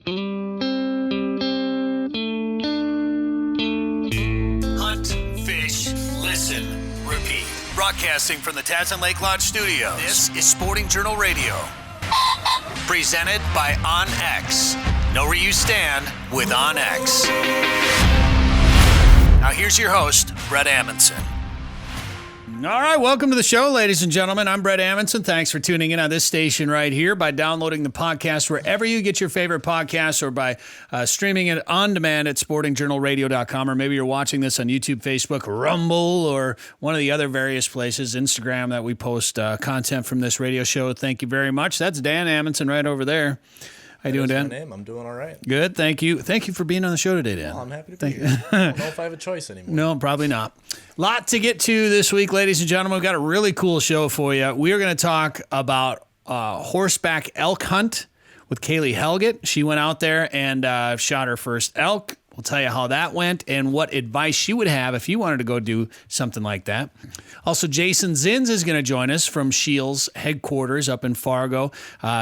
Hunt, fish, listen, repeat. Broadcasting from the Tasman Lake Lodge Studios. This is Sporting Journal Radio. Presented by OnX. Know where you stand with OnX. Now here's your host, Bret Amundson. All right, welcome to the show, ladies and gentlemen. I'm Bret Amundson. Thanks for tuning in on this station right here by downloading the podcast wherever you get your favorite podcasts or by streaming it on demand at sportingjournalradio.com, or maybe you're watching this on YouTube, Facebook, Rumble, or one of the other various places, Instagram, that we post content from this radio show. Thank you very much. That's Dan Amundson right over there. How you doing, Dan? My name. I'm doing all right. Good, thank you. Thank you for being on the show today, Dan. Well, I'm happy to be here. I don't know if I have a choice anymore. No, probably not. Lot to get to this week, ladies and gentlemen. We've got a really cool show for you. We are going to talk about horseback elk hunt with Kaylee Helget. She went out there and shot her first elk. We'll tell you how that went and what advice she would have if you wanted to go do something like that. Also, Jason Zins is going to join us from Shields headquarters up in Fargo.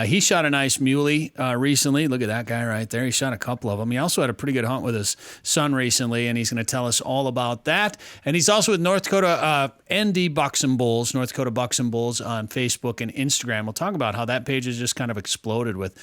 He shot a nice muley recently. Look at that guy right there. He shot a couple of them. He also had a pretty good hunt with his son recently, and he's going to tell us all about that. And he's also with North Dakota ND Bucks and Bulls, North Dakota Bucks and Bulls on Facebook and Instagram. We'll talk about how that page has just kind of exploded with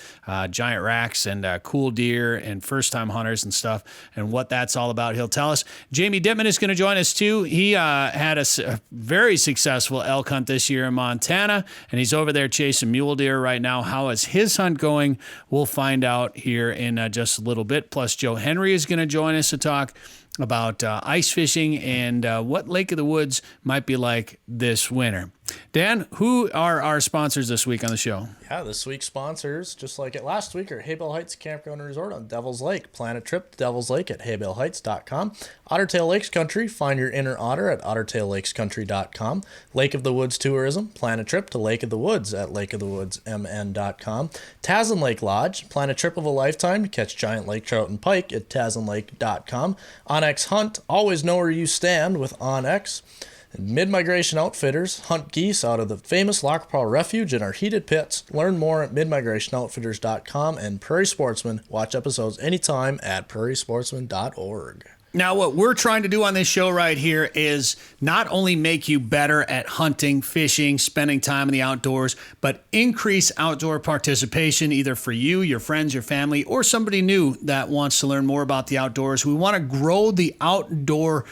giant racks and cool deer and first-time hunters and stuff, and what that's all about. He'll tell us. Jamie Dietman is going to join us too. He had a very successful elk hunt this year in Montana, and he's over there chasing mule deer right now. How is his hunt going? We'll find out here in just a little bit. Plus, Joe Henry is going to join us to talk about ice fishing and what Lake of the Woods might be like this winter. Dan, who are our sponsors this week on the show? Yeah, this week's sponsors, just like it last week, are Haybale Heights Campground and Resort on Devil's Lake. Plan a trip to Devil's Lake at haybaleheights.com. Ottertail Lakes Country, find your inner otter at ottertaillakescountry.com. Lake of the Woods Tourism, plan a trip to Lake of the Woods at lakeofthewoodsmn.com. Tasman Lake Lodge, plan a trip of a lifetime to catch giant lake trout and pike at tasmanlake.com. OnX Hunt, always know where you stand with OnX. Mid-Migration Outfitters, hunt geese out of the famous Lac Paul Refuge in our heated pits. Learn more at midmigrationoutfitters.com. And Prairie Sportsman, watch episodes anytime at prairiesportsman.org. Now, what we're trying to do on this show right here is not only make you better at hunting, fishing, spending time in the outdoors, but increase outdoor participation either for you, your friends, your family, or somebody new that wants to learn more about the outdoors. We want to grow the outdoor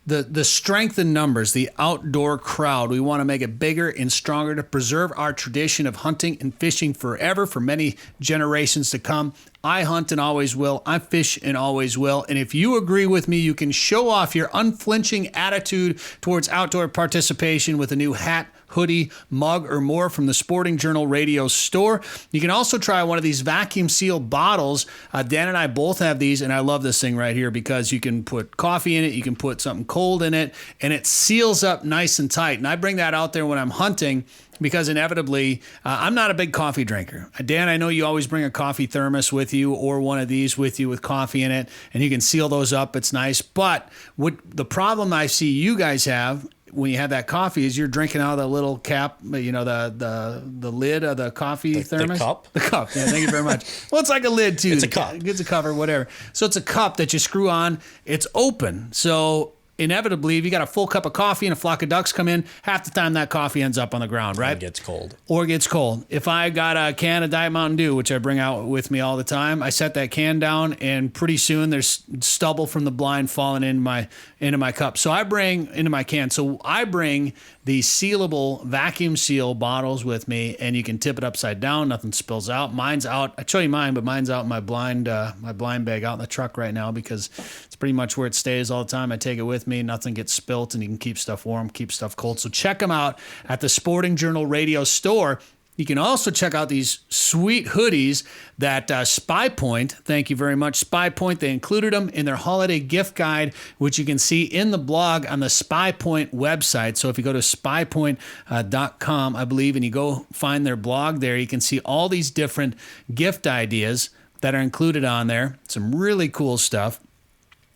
the strength in numbers, the outdoor crowd. We want to make it bigger and stronger to preserve our tradition of hunting and fishing forever for many generations to come. I hunt and always will. I fish and always will. And if you agree with me, you can show off your unflinching attitude towards outdoor participation with a new hat, hoodie, mug, or more from the Sporting Journal Radio store. You can also try one of these vacuum sealed bottles. Dan and I both have these, and I love this thing right here because you can put coffee in it, you can put something cold in it, and it seals up nice and tight. And I bring that out there when I'm hunting because inevitably, I'm not a big coffee drinker. Dan, I know you always bring a coffee thermos with you or one of these with you with coffee in it, and you can seal those up. It's nice. But what the problem I see you guys have when you have that coffee is you're drinking out of the little cap, you know, the lid of the coffee thermos. The cup? The cup. Yeah, thank you very much. Well, it's like a lid, too. It's a cup. It's a cover, whatever. So it's a cup that you screw on. It's open. So inevitably, if you got a full cup of coffee and a flock of ducks come in, half the time that coffee ends up on the ground, right? It gets cold. Or gets cold. If I got a can of Diet Mountain Dew, which I bring out with me all the time, I set that can down, and pretty soon there's stubble from the blind falling into my cup. So I bring into my can. So I bring the sealable vacuum seal bottles with me, and you can tip it upside down. Nothing spills out. Mine's out. I show you mine, but mine's out in my blind bag out in the truck right now because it's pretty much where it stays all the time. I take it with me. Nothing gets spilt, and you can keep stuff warm, keep stuff cold. So check them out at the Sporting Journal Radio store. You can also check out these sweet hoodies that Spy Point, thank you very much, Spy Point, they included them in their holiday gift guide, which you can see in the blog on the Spy Point website. So if you go to spypoint.com, I believe, and you go find their blog there, you can see all these different gift ideas that are included on there. Some really cool stuff.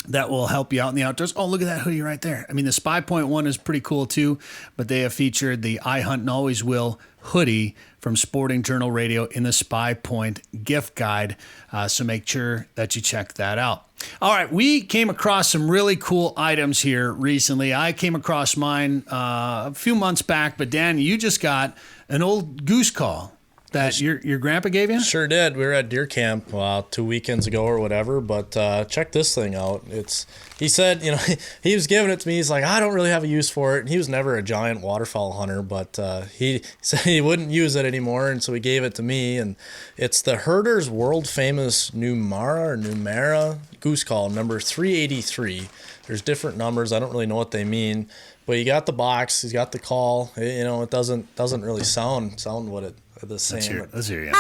that will help you out in the outdoors. Oh, look at that hoodie right there. I mean, the Spy Point one is pretty cool too, but they have featured the I Hunt and Always Will hoodie from Sporting Journal Radio in the Spy Point gift guide. So make sure that you check that out. All right, we came across some really cool items here recently. I came across mine a few months back, but Dan, you just got an old Goose Call that your grandpa gave you? Sure did. We were at deer camp 2 weekends ago or whatever, but check this thing out. He said, he was giving it to me. He's like, I don't really have a use for it. And he was never a giant waterfowl hunter, but he said he wouldn't use it anymore, and so he gave it to me. And it's the Herder's world famous Numera Goose Call, number 383. There's different numbers. I don't really know what they mean, but you got the box. He's got the call. It doesn't really sound what it the same. Let's hear you.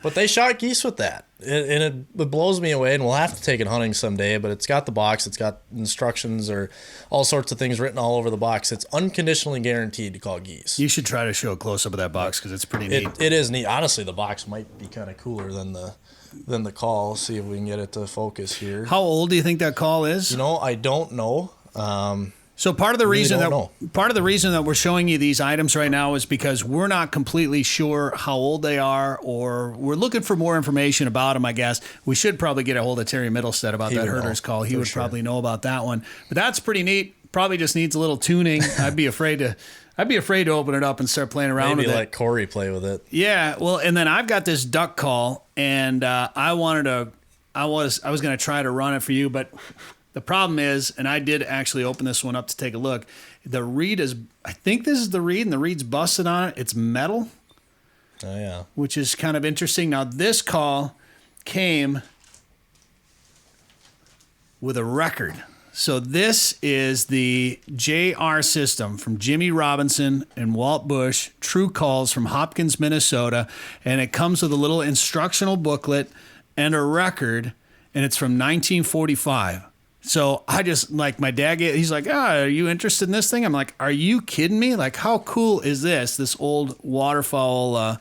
But they shot geese with that, and it blows me away. And we'll have to take it hunting someday. But it's got the box, it's got instructions or all sorts of things written all over the box. It's unconditionally guaranteed to call geese. You should try to show a close up of that box because it's pretty neat. It is neat. Honestly, the box might be kind of cooler than the call. See if we can get it to focus here. How old do you think that call is? I don't know. So part of the reason that we're showing you these items right now is because we're not completely sure how old they are, or we're looking for more information about them. I guess we should probably get a hold of Terry Middlestead about that Herder's Call. He would probably know about that one. But that's pretty neat. Probably just needs a little tuning. I'd be afraid to open it up and start playing around with it. Maybe let Corey play with it. Yeah. Well, and then I've got this duck call, and I was going to try to run it for you, but. The problem is, and I did actually open this one up to take a look, the reed I think this is the reed, and the reed's busted on it. It's metal. Oh, yeah. Which is kind of interesting. Now, this call came with a record. So this is the JR system from Jimmy Robinson and Walt Bush, True Calls from Hopkins, Minnesota. And it comes with a little instructional booklet and a record, and it's from 1945. So I just, like, my dad, he's like, are you interested in this thing? I'm like, are you kidding me? Like, how cool is this old waterfowl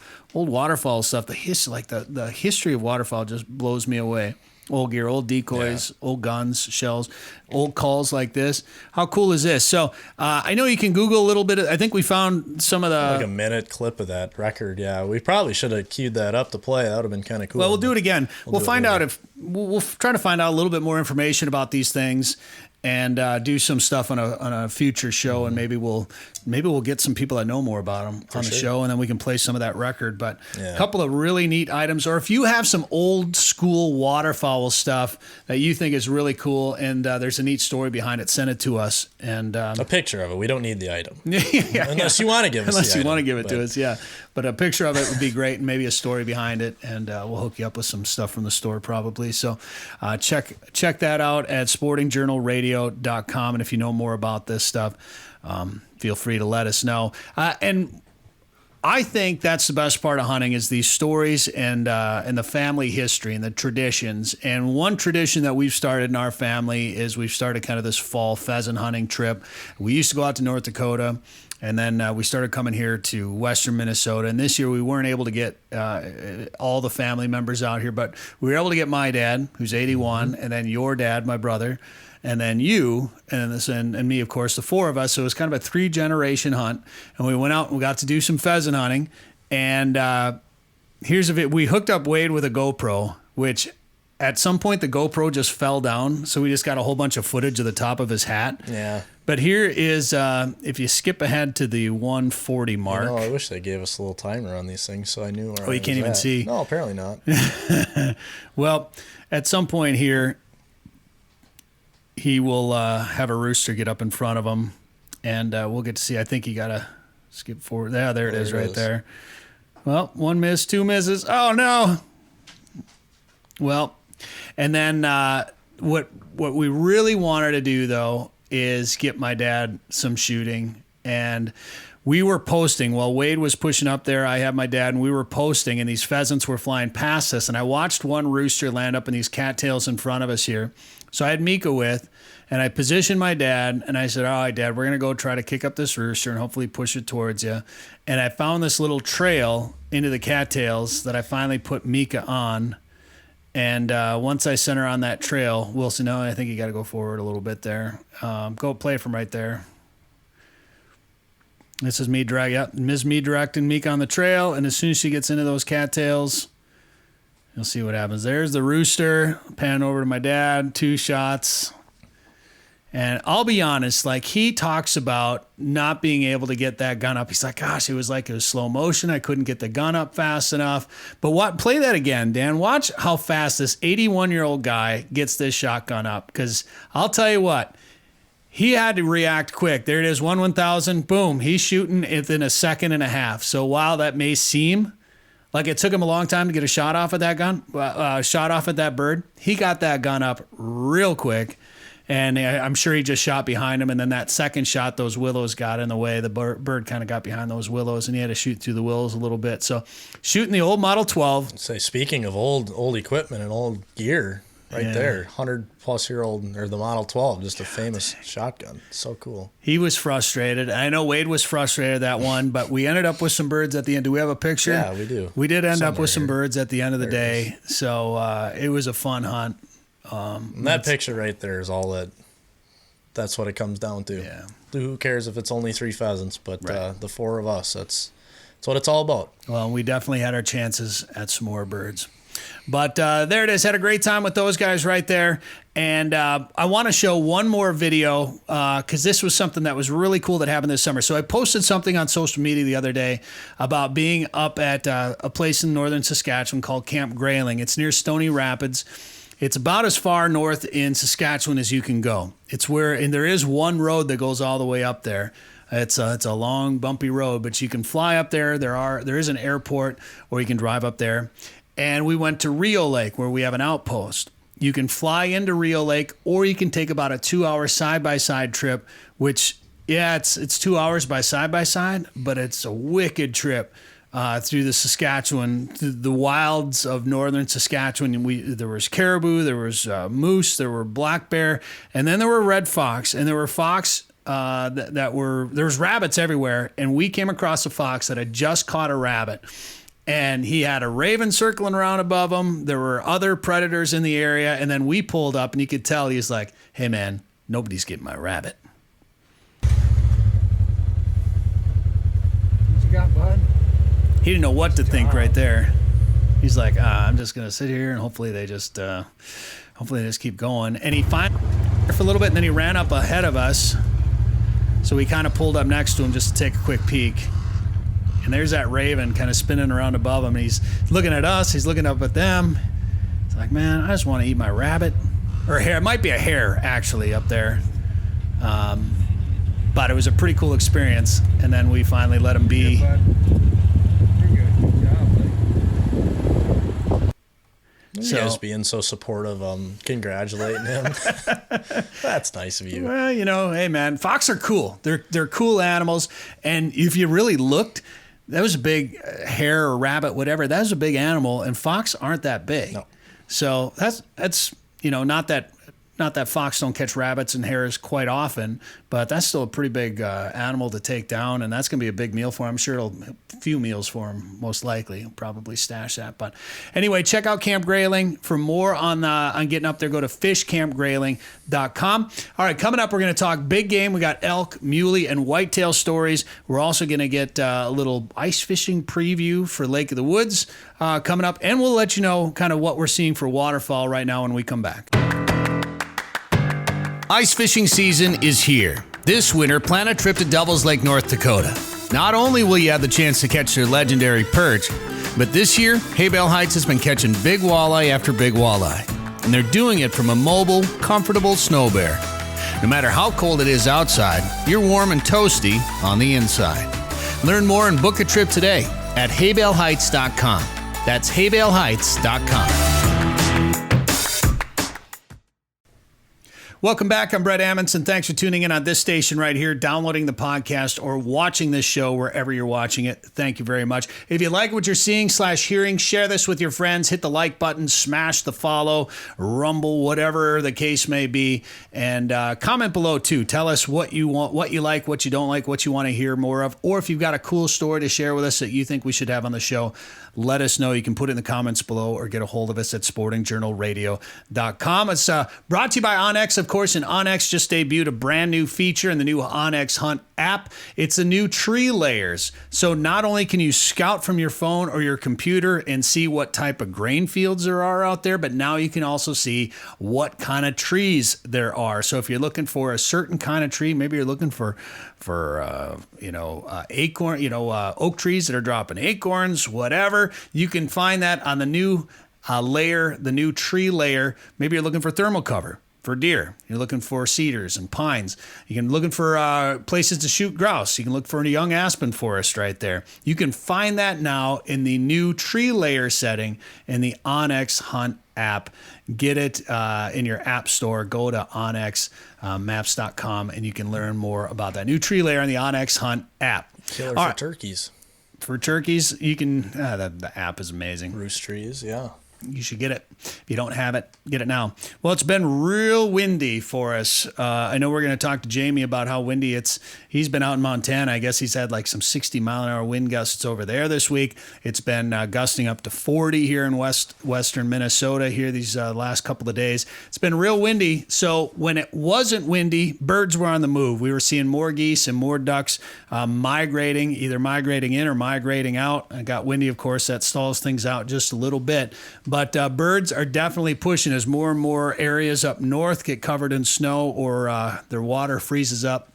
stuff? The history of waterfowl just blows me away. Old gear, old decoys, old guns, shells, old calls like this. How cool is this? So I know you can Google a little bit. I think we found some of the... Like a minute clip of that record, yeah. We probably should have queued that up to play. That would have been kind of cool. Well, we'll do it again. We'll find out we'll try to find out a little bit more information about these things and do some stuff on a future show, and maybe we'll get some people that know more about them on the show, and then we can play some of that record. But a couple of really neat items, or if you have some old school waterfowl stuff that you think is really cool, and there's a neat story behind it, send it to us. And a picture of it. We don't need the item. Unless you want to give us Unless you want to give it to us, yeah. But a picture of it would be great, and maybe a story behind it, and we'll hook you up with some stuff from the store probably. So check that out at sportingjournalradio.com, and if you know more about this stuff, feel free to let us know. And I think that's the best part of hunting is these stories and the family history and the traditions. And one tradition that we've started in our family is we've started kind of this fall pheasant hunting trip. We used to go out to North Dakota, and then we started coming here to western Minnesota. And this year we weren't able to get all the family members out here, but we were able to get my dad, who's 81, and then your dad, my brother, and then you, and me, of course, the four of us. So it was kind of a 3-generation hunt. And we went out and we got to do some pheasant hunting. And we hooked up Wade with a GoPro, which at some point the GoPro just fell down. So we just got a whole bunch of footage of the top of his hat. Yeah. But here is, if you skip ahead to the 140 mark. I wish they gave us a little timer on these things so I knew where I was you can't even see. No, apparently not. Well, at some point here, he will have a rooster get up in front of him, and we'll get to see. I think you got to skip forward. Yeah, there it is right there. Well, 1 miss, 2 misses. Oh, no. Well, and then what we really wanted to do, though, is get my dad some shooting. And we were posting while Wade was pushing up there. I had my dad, and we were posting, and these pheasants were flying past us. And I watched one rooster land up in these cattails in front of us here. So I had Mika with, and I positioned my dad, and I said, all right, Dad, we're going to go try to kick up this rooster and hopefully push it towards you. And I found this little trail into the cattails that I finally put Mika on. And once I center on that trail, Wilson, no, I think you got to go forward a little bit there. Go play from right there. This is me directing Meek on the trail, and as soon as she gets into those cattails, you'll see what happens. There's the rooster. Pan over to my dad, 2 shots. And I'll be honest, like, he talks about not being able to get that gun up. He's like, gosh, it was slow motion. I couldn't get the gun up fast enough. But play that again, Dan. Watch how fast this 81-year-old guy gets this shotgun up. Because I'll tell you what, he had to react quick. There it is, 1/1000. Boom. He's shooting within a second and a half. So while that may seem like it took him a long time to get a shot off at that bird, he got that gun up real quick. And I'm sure he just shot behind him. And then that second shot, those willows got in the way. The bird kind of got behind those willows, and he had to shoot through the willows a little bit. So shooting the old Model 12. Say, speaking of old equipment and old gear, there, 100-plus-year-old, or the Model 12, just a famous shotgun. So cool. He was frustrated. I know Wade was frustrated that one, but we ended up with some birds at the end. Do we have a picture? Yeah, we do. We did end up with some birds at the end of the day. So it was a fun hunt. And that picture right there is all that's what it comes down to. Yeah. Who cares if it's only 3 pheasants, but the 4 of us, that's what it's all about. Well, we definitely had our chances at some more birds. But there it is. Had a great time with those guys right there. And I want to show one more video because this was something that was really cool that happened this summer. So I posted something on social media the other day about being up at a place in northern Saskatchewan called Camp Grayling. It's near Stony Rapids. It's about as far north in Saskatchewan as you can go. And there is one road that goes all the way up there. It's a long, bumpy road, but you can fly up there. There is an airport, or you can drive up there. And we went to Rio Lake, where we have an outpost. You can fly into Rio Lake, or you can take about a 2-hour side-by-side trip, which, it's 2 hours by side-by-side, but it's a wicked trip. Through the Saskatchewan, the wilds of northern Saskatchewan. There was caribou, there was moose, there were black bear, and then there were red fox, and there were fox there was rabbits everywhere. And we came across a fox that had just caught a rabbit, and he had a raven circling around above him. There were other predators in the area, and then we pulled up, and you could tell he's like, "Hey man, nobody's getting my rabbit." What you got, bud? He didn't know what to think right there. He's like, I'm just going to sit here and hopefully they just keep going. And he finally for a little bit, and then he ran up ahead of us. So we kind of pulled up next to him just to take a quick peek. And there's that raven kind of spinning around above him. And he's looking at us. He's looking up at them. He's like, man, I just want to eat my rabbit. Or hare. It might be a hare, actually, up there. But it was a pretty cool experience. And then we finally let him be. You guys being so supportive, congratulating him. That's nice of you. Well, hey man, fox are cool. They're cool animals, and if you really looked, that was a big hare or rabbit, whatever. That was a big animal, and fox aren't that big. No. So that's not that fox don't catch rabbits and hares quite often, but that's still a pretty big animal to take down, and that's going to be a big meal for him. I'm sure it'll a few meals for him, most likely. He'll probably stash that. But anyway, check out Camp Grayling. For more on getting up there, go to fishcampgrayling.com. All right, coming up, we're going to talk big game. We got elk, muley, and whitetail stories. We're also going to get a little ice fishing preview for Lake of the Woods coming up, and we'll let you know kind of what we're seeing for waterfowl right now when we come back. Ice fishing season is here. This winter, plan a trip to Devil's Lake, North Dakota. Not only will you have the chance to catch their legendary perch, but this year, Haybale Heights has been catching big walleye after big walleye. And they're doing it from a mobile, comfortable snow bear. No matter how cold it is outside, you're warm and toasty on the inside. Learn more and book a trip today at haybaleheights.com. That's haybaleheights.com. Welcome back. I'm Bret Amundson. Thanks for tuning in on this station right here, downloading the podcast or watching this show wherever you're watching it. Thank you very much. If you like what you're seeing / hearing, share this with your friends. Hit the like button, smash the follow, rumble, whatever the case may be. And comment below too. Tell us what you want, what you like, what you don't like, what you want to hear more of. Or if you've got a cool story to share with us that you think we should have on the show, let us know. You can put it in the comments below or get a hold of us at sportingjournalradio.com. It's brought to you by OnX, of course, and OnX just debuted a brand new feature in the new OnX Hunt app. It's the new tree layers. So not only can you scout from your phone or your computer and see what type of grain fields there are out there, but now you can also see what kind of trees there are. So if you're looking for a certain kind of tree, maybe you're looking for acorn, oak trees that are dropping acorns, whatever, you can find that on the new layer, the new tree layer. Maybe you're looking for thermal cover for deer. You're looking for cedars and pines. You can looking for places to shoot grouse. You can look for a young aspen forest right there. You can find that now in the new tree layer setting in the OnX Hunt app. Get it in your app store. Go to onxmaps.com and you can learn more about that new tree layer in the OnX Hunt app. Killer for turkeys. For turkeys, you can. The app is amazing. Roost trees, yeah. You should get it. If you don't have it, get it now. Well, it's been real windy for us. I know we're going to talk to Jamie about how windy it's. He's been out in Montana. I guess he's had like some 60-mile-an-hour wind gusts over there this week. It's been gusting up to 40 here in western Minnesota here these last couple of days. It's been real windy. So when it wasn't windy, birds were on the move. We were seeing more geese and more ducks migrating, either migrating in or migrating out. It got windy, of course. That stalls things out just a little bit. But birds are definitely pushing as more and more areas up north get covered in snow or their water freezes up.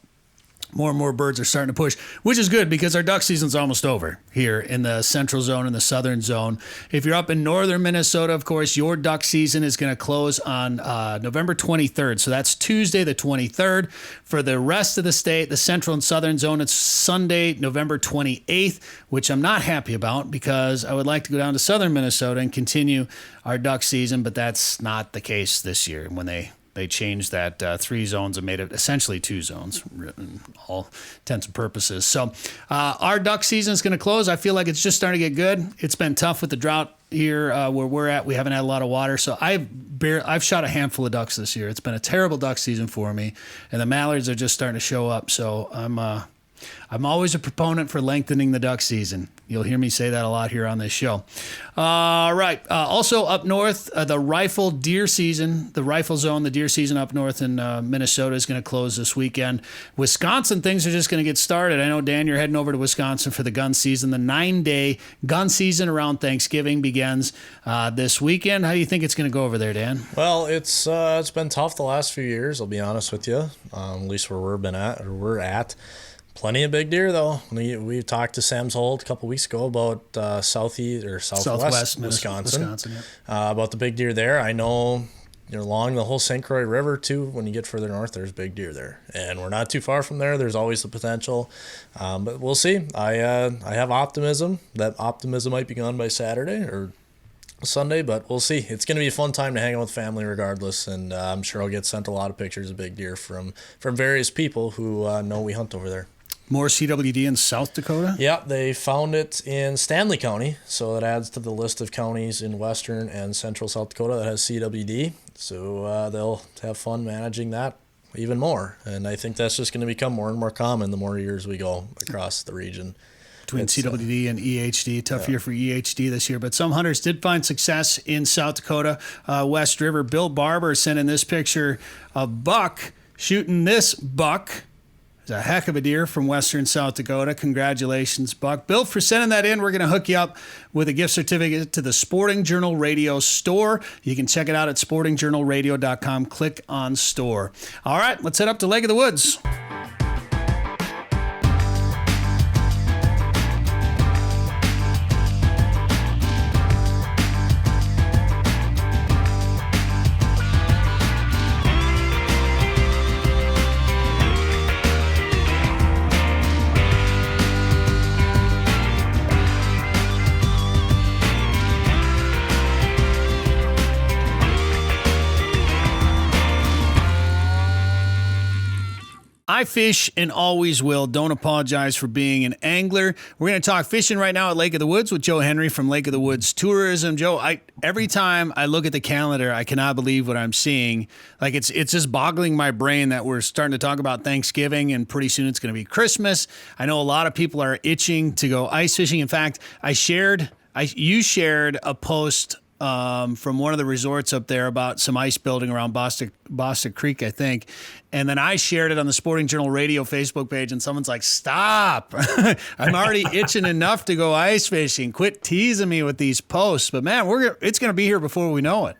More and more birds are starting to push, which is good because our duck season's almost over here in the central zone and the southern zone. If you're up in northern Minnesota, of course, your duck season is going to close on November 23rd. So that's Tuesday the 23rd. For the rest of the state, the central and southern zone, it's Sunday, November 28th, which I'm not happy about because I would like to go down to southern Minnesota and continue our duck season, but that's not the case this year when they changed that 3 zones and made it essentially 2 zones, in all intents and purposes. So our duck season is going to close. I feel like it's just starting to get good. It's been tough with the drought here where we're at. We haven't had a lot of water. So I've shot a handful of ducks this year. It's been a terrible duck season for me, and the mallards are just starting to show up. So I'm always a proponent for lengthening the duck season. You'll hear me say that a lot here on this show. All right. Also up north, the rifle deer season, the rifle zone, the deer season up north in Minnesota is going to close this weekend. Wisconsin, things are just going to get started. I know, Dan, you're heading over to Wisconsin for the gun season. The 9-day gun season around Thanksgiving begins this weekend. How do you think it's going to go over there, Dan? Well, it's been tough the last few years, I'll be honest with you, at least where we're at. Plenty of big deer, though. We talked to Sam's Holt a couple weeks ago about southwest Wisconsin yeah. About the big deer there. I know along the whole St. Croix River, too, when you get further north, there's big deer there. And we're not too far from there. There's always the potential. But we'll see. I have optimism. That optimism might be gone by Saturday or Sunday, but we'll see. It's going to be a fun time to hang out with family regardless, and I'm sure I'll get sent a lot of pictures of big deer from various people who know we hunt over there. More CWD in South Dakota? Yeah, they found it in Stanley County, so it adds to the list of counties in western and central South Dakota that has CWD. So they'll have fun managing that even more, and I think that's just going to become more and more common the more years we go across the region. Between CWD and EHD, tough year for EHD this year, but some hunters did find success in South Dakota. West River, Bill Barber sent in this picture of buck shooting this buck. It's a heck of a deer from western South Dakota. Congratulations, Buck. Bill, for sending that in, we're going to hook you up with a gift certificate to the Sporting Journal Radio store. You can check it out at sportingjournalradio.com. Click on store. All right, let's head up to Lake of the Woods. I fish and always will. Don't apologize for being an angler. We're going to talk fishing right now at Lake of the Woods with Joe Henry from Lake of the Woods Tourism. Joe, every time I look at the calendar, I cannot believe what I'm seeing. Like it's just boggling my brain that we're starting to talk about Thanksgiving and pretty soon it's going to be Christmas. I know a lot of people are itching to go ice fishing. In fact, you shared a post from one of the resorts up there about some ice building around Boston Creek, I think. And then I shared it on the Sporting Journal Radio Facebook page, and someone's like, stop. I'm already itching enough to go ice fishing. Quit teasing me with these posts. But, man, it's going to be here before we know it.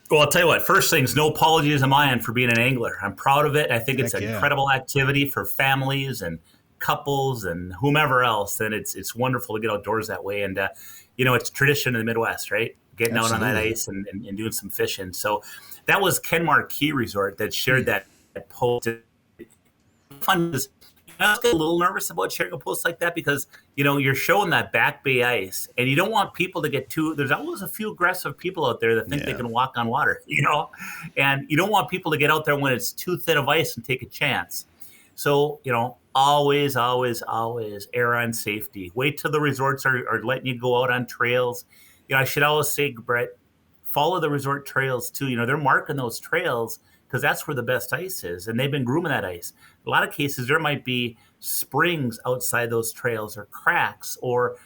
Well, I'll tell you what, first things, no apologies on my end for being an angler. I'm proud of it. I think it's an incredible activity for families and couples and whomever else. And it's wonderful to get outdoors that way. And, it's tradition in the Midwest, right? Getting out on that ice and doing some fishing. So that was Ken Marquis Resort that shared that post. Fun is, I was a little nervous about sharing a post like that because, you're showing that back bay ice and you don't want people to get there's always a few aggressive people out there that think they can walk on water, and you don't want people to get out there when it's too thin of ice and take a chance. So, always, always, always err on safety. Wait till the resorts are letting you go out on trails. I should always say, Bret, follow the resort trails too. They're marking those trails because that's where the best ice is, and they've been grooming that ice. A lot of cases, there might be springs outside those trails or cracks, or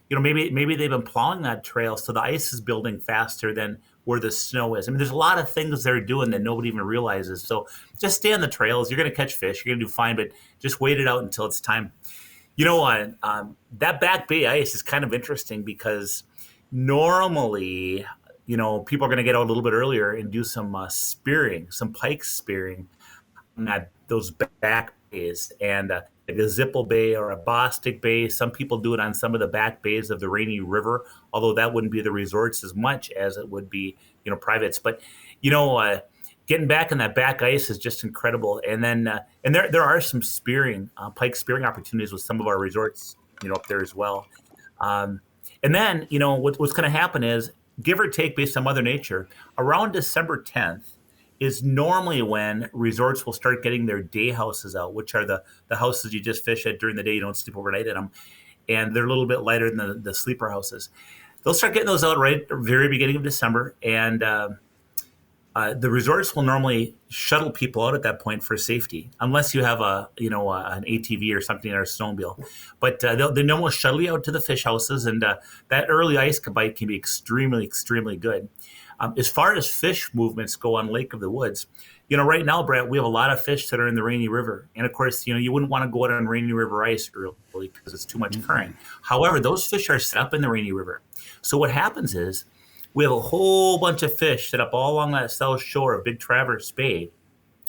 maybe they've been plowing that trail so the ice is building faster than where the snow is. I mean, there's a lot of things they're doing that nobody even realizes. So just stay on the trails. You're going to catch fish. You're going to do fine, but just wait it out until it's time. That back bay ice is kind of interesting because normally, people are going to get out a little bit earlier and do some spearing, some pike spearing at those back bays. And like a Zipple Bay or a Bostic Bay, some people do it on some of the back bays of the Rainy River, although that wouldn't be the resorts as much as it would be, privates. But, getting back on that back ice is just incredible. And then, and there are some spearing, pike spearing opportunities with some of our resorts, up there as well. And then, what's going to happen is, give or take based on Mother Nature, around December 10th is normally when resorts will start getting their day houses out, which are the houses you just fish at during the day. You don't sleep overnight in them. And they're a little bit lighter than the sleeper houses. They'll start getting those out right at the very beginning of December. And the resorts will normally shuttle people out at that point for safety, unless you have an ATV or something or a snowmobile. But they normally shuttle you out to the fish houses, and that early ice bite can be extremely, extremely good. As far as fish movements go on Lake of the Woods, right now, Bret, we have a lot of fish that are in the Rainy River. And of course, you wouldn't want to go out on Rainy River ice early because it's too much current. However, those fish are set up in the Rainy River. So what happens is, we have a whole bunch of fish set up all along that south shore of Big Traverse Bay.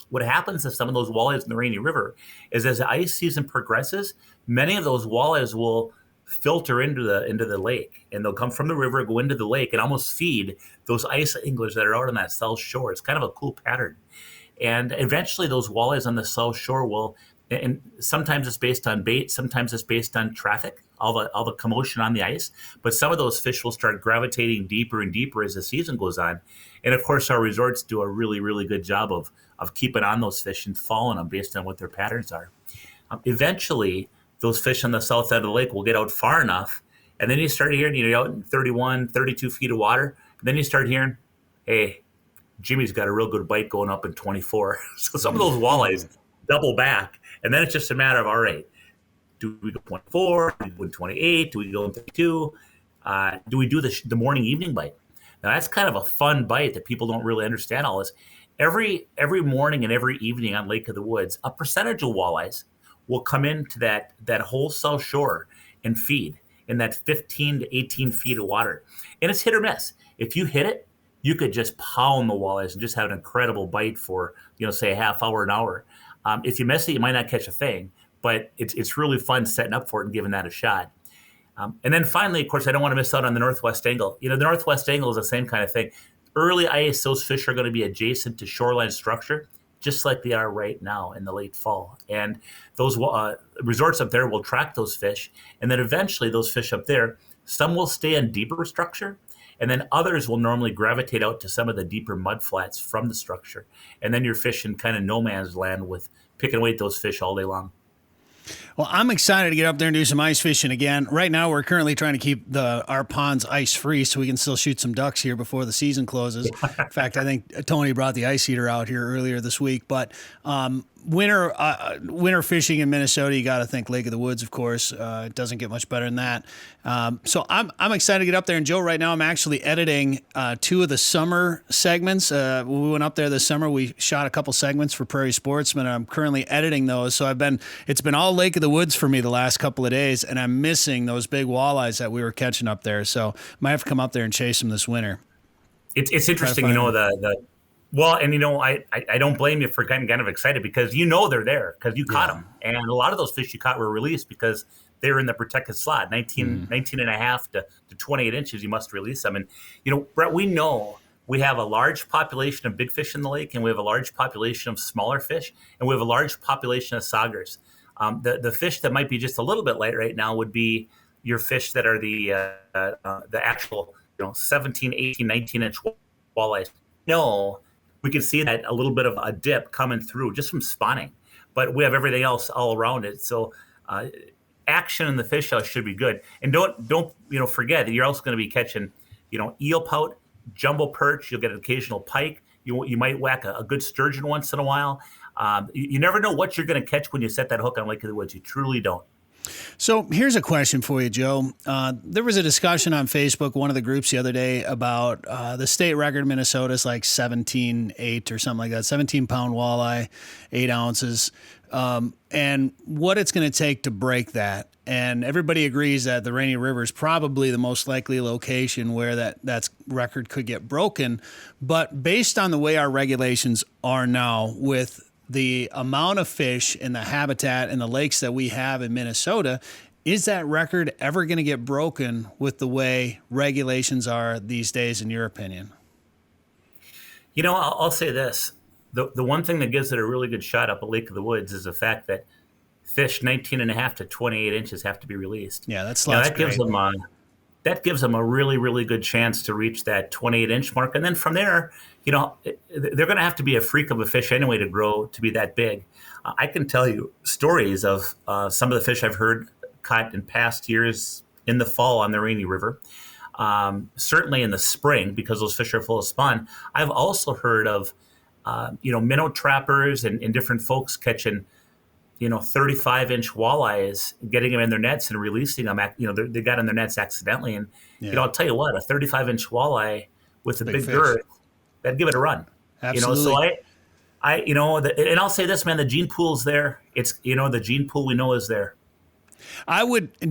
What happens to some of those walleyes in the Rainy River is, as the ice season progresses, many of those walleyes will filter into the lake, and they'll come from the river, go into the lake, and almost feed those ice anglers that are out on that south shore. It's kind of a cool pattern. And eventually those walleyes on the south shore will, and sometimes it's based on bait, sometimes it's based on traffic, all the commotion on the ice, but some of those fish will start gravitating deeper and deeper as the season goes on. And of course, our resorts do a really, really good job of keeping on those fish and following them based on what their patterns are. Eventually, those fish on the south end of the lake will get out far enough, and then you start hearing, you're out in 31, 32 feet of water, and then you start hearing, hey, Jimmy's got a real good bite going up in 24. So some of those walleyes double back, and then it's just a matter of, all right, do we go 24? Do we go in 28? Do we go in 32? Do we do the morning evening bite? Now that's kind of a fun bite that people don't really understand all this. Every morning and every evening on Lake of the Woods, a percentage of walleyes will come into that whole south shore and feed in that 15 to 18 feet of water. And it's hit or miss. If you hit it, you could just pound the walleyes and just have an incredible bite for, say a half hour, an hour. If you miss it, you might not catch a thing, but it's really fun setting up for it and giving that a shot. And then finally, of course, I don't want to miss out on the northwest angle. The northwest angle is the same kind of thing. Early ice, those fish are going to be adjacent to shoreline structure, just like they are right now in the late fall. And those resorts up there will track those fish. And then eventually those fish up there, some will stay in deeper structure, and then others will normally gravitate out to some of the deeper mud flats from the structure. And then you're fishing kind of no man's land with picking away at those fish all day long. Well, I'm excited to get up there and do some ice fishing again. Right now, we're currently trying to keep our ponds ice free so we can still shoot some ducks here before the season closes. In fact, I think Tony brought the ice heater out here earlier this week. But winter fishing in Minnesota, you got to think Lake of the Woods, of course. It doesn't get much better than that. So I'm excited to get up there. And Joe, right now I'm actually editing 2 of the summer segments. We went up there this summer. We shot a couple segments for Prairie Sportsman, and I'm currently editing those. So it's been all Lake of the Woods for me the last couple of days, and I'm missing those big walleyes that we were catching up there. So might have to come up there and chase them this winter. It's interesting, well, and I don't blame you for kind of excited because they're there because you caught them. And a lot of those fish you caught were released because they were in the protected slot, 19 and a half to 28 inches, you must release them. And, Bret, we know we have a large population of big fish in the lake, and we have a large population of smaller fish, and we have a large population of saugers. The fish that might be just a little bit light right now would be your fish that are the actual 17, 18, 19-inch walleyes. No, we can see that a little bit of a dip coming through just from spawning, but we have everything else all around it. So action in the fish house should be good. And don't forget that you're also going to be catching eel pout, jumbo perch. You'll get an occasional pike. You might whack a good sturgeon once in a while. You never know what you're going to catch when you set that hook on Lake of the Woods. You truly don't. So here's a question for you, Joe. There was a discussion on Facebook, one of the groups the other day, about the state record in Minnesota is like 17.8 or something like that, 17-pound walleye, 8 ounces, and what it's going to take to break that. And everybody agrees that the Rainy River is probably the most likely location where that record could get broken. But based on the way our regulations are now with the amount of fish and the habitat and the lakes that we have in Minnesota, is that record ever going to get broken with the way regulations are these days, in your opinion? I'll say this. The one thing that gives it a really good shot up at Lake of the Woods is the fact that fish 19 and a half to 28 inches have to be released. Yeah, that gives them a really, really good chance to reach that 28-inch mark. And then from there, they're going to have to be a freak of a fish anyway to grow to be that big. I can tell you stories of some of the fish I've heard caught in past years in the fall on the Rainy River. Certainly in the spring, because those fish are full of spawn. I've also heard of, minnow trappers and different folks catching 35-inch walleyes, getting them in their nets and releasing them. They got in their nets accidentally. And, I'll tell you what, a 35-inch walleye with a big girth, that'd give it a run. Absolutely. So and I'll say this, man, the gene pool's there. It's, the gene pool we know is there.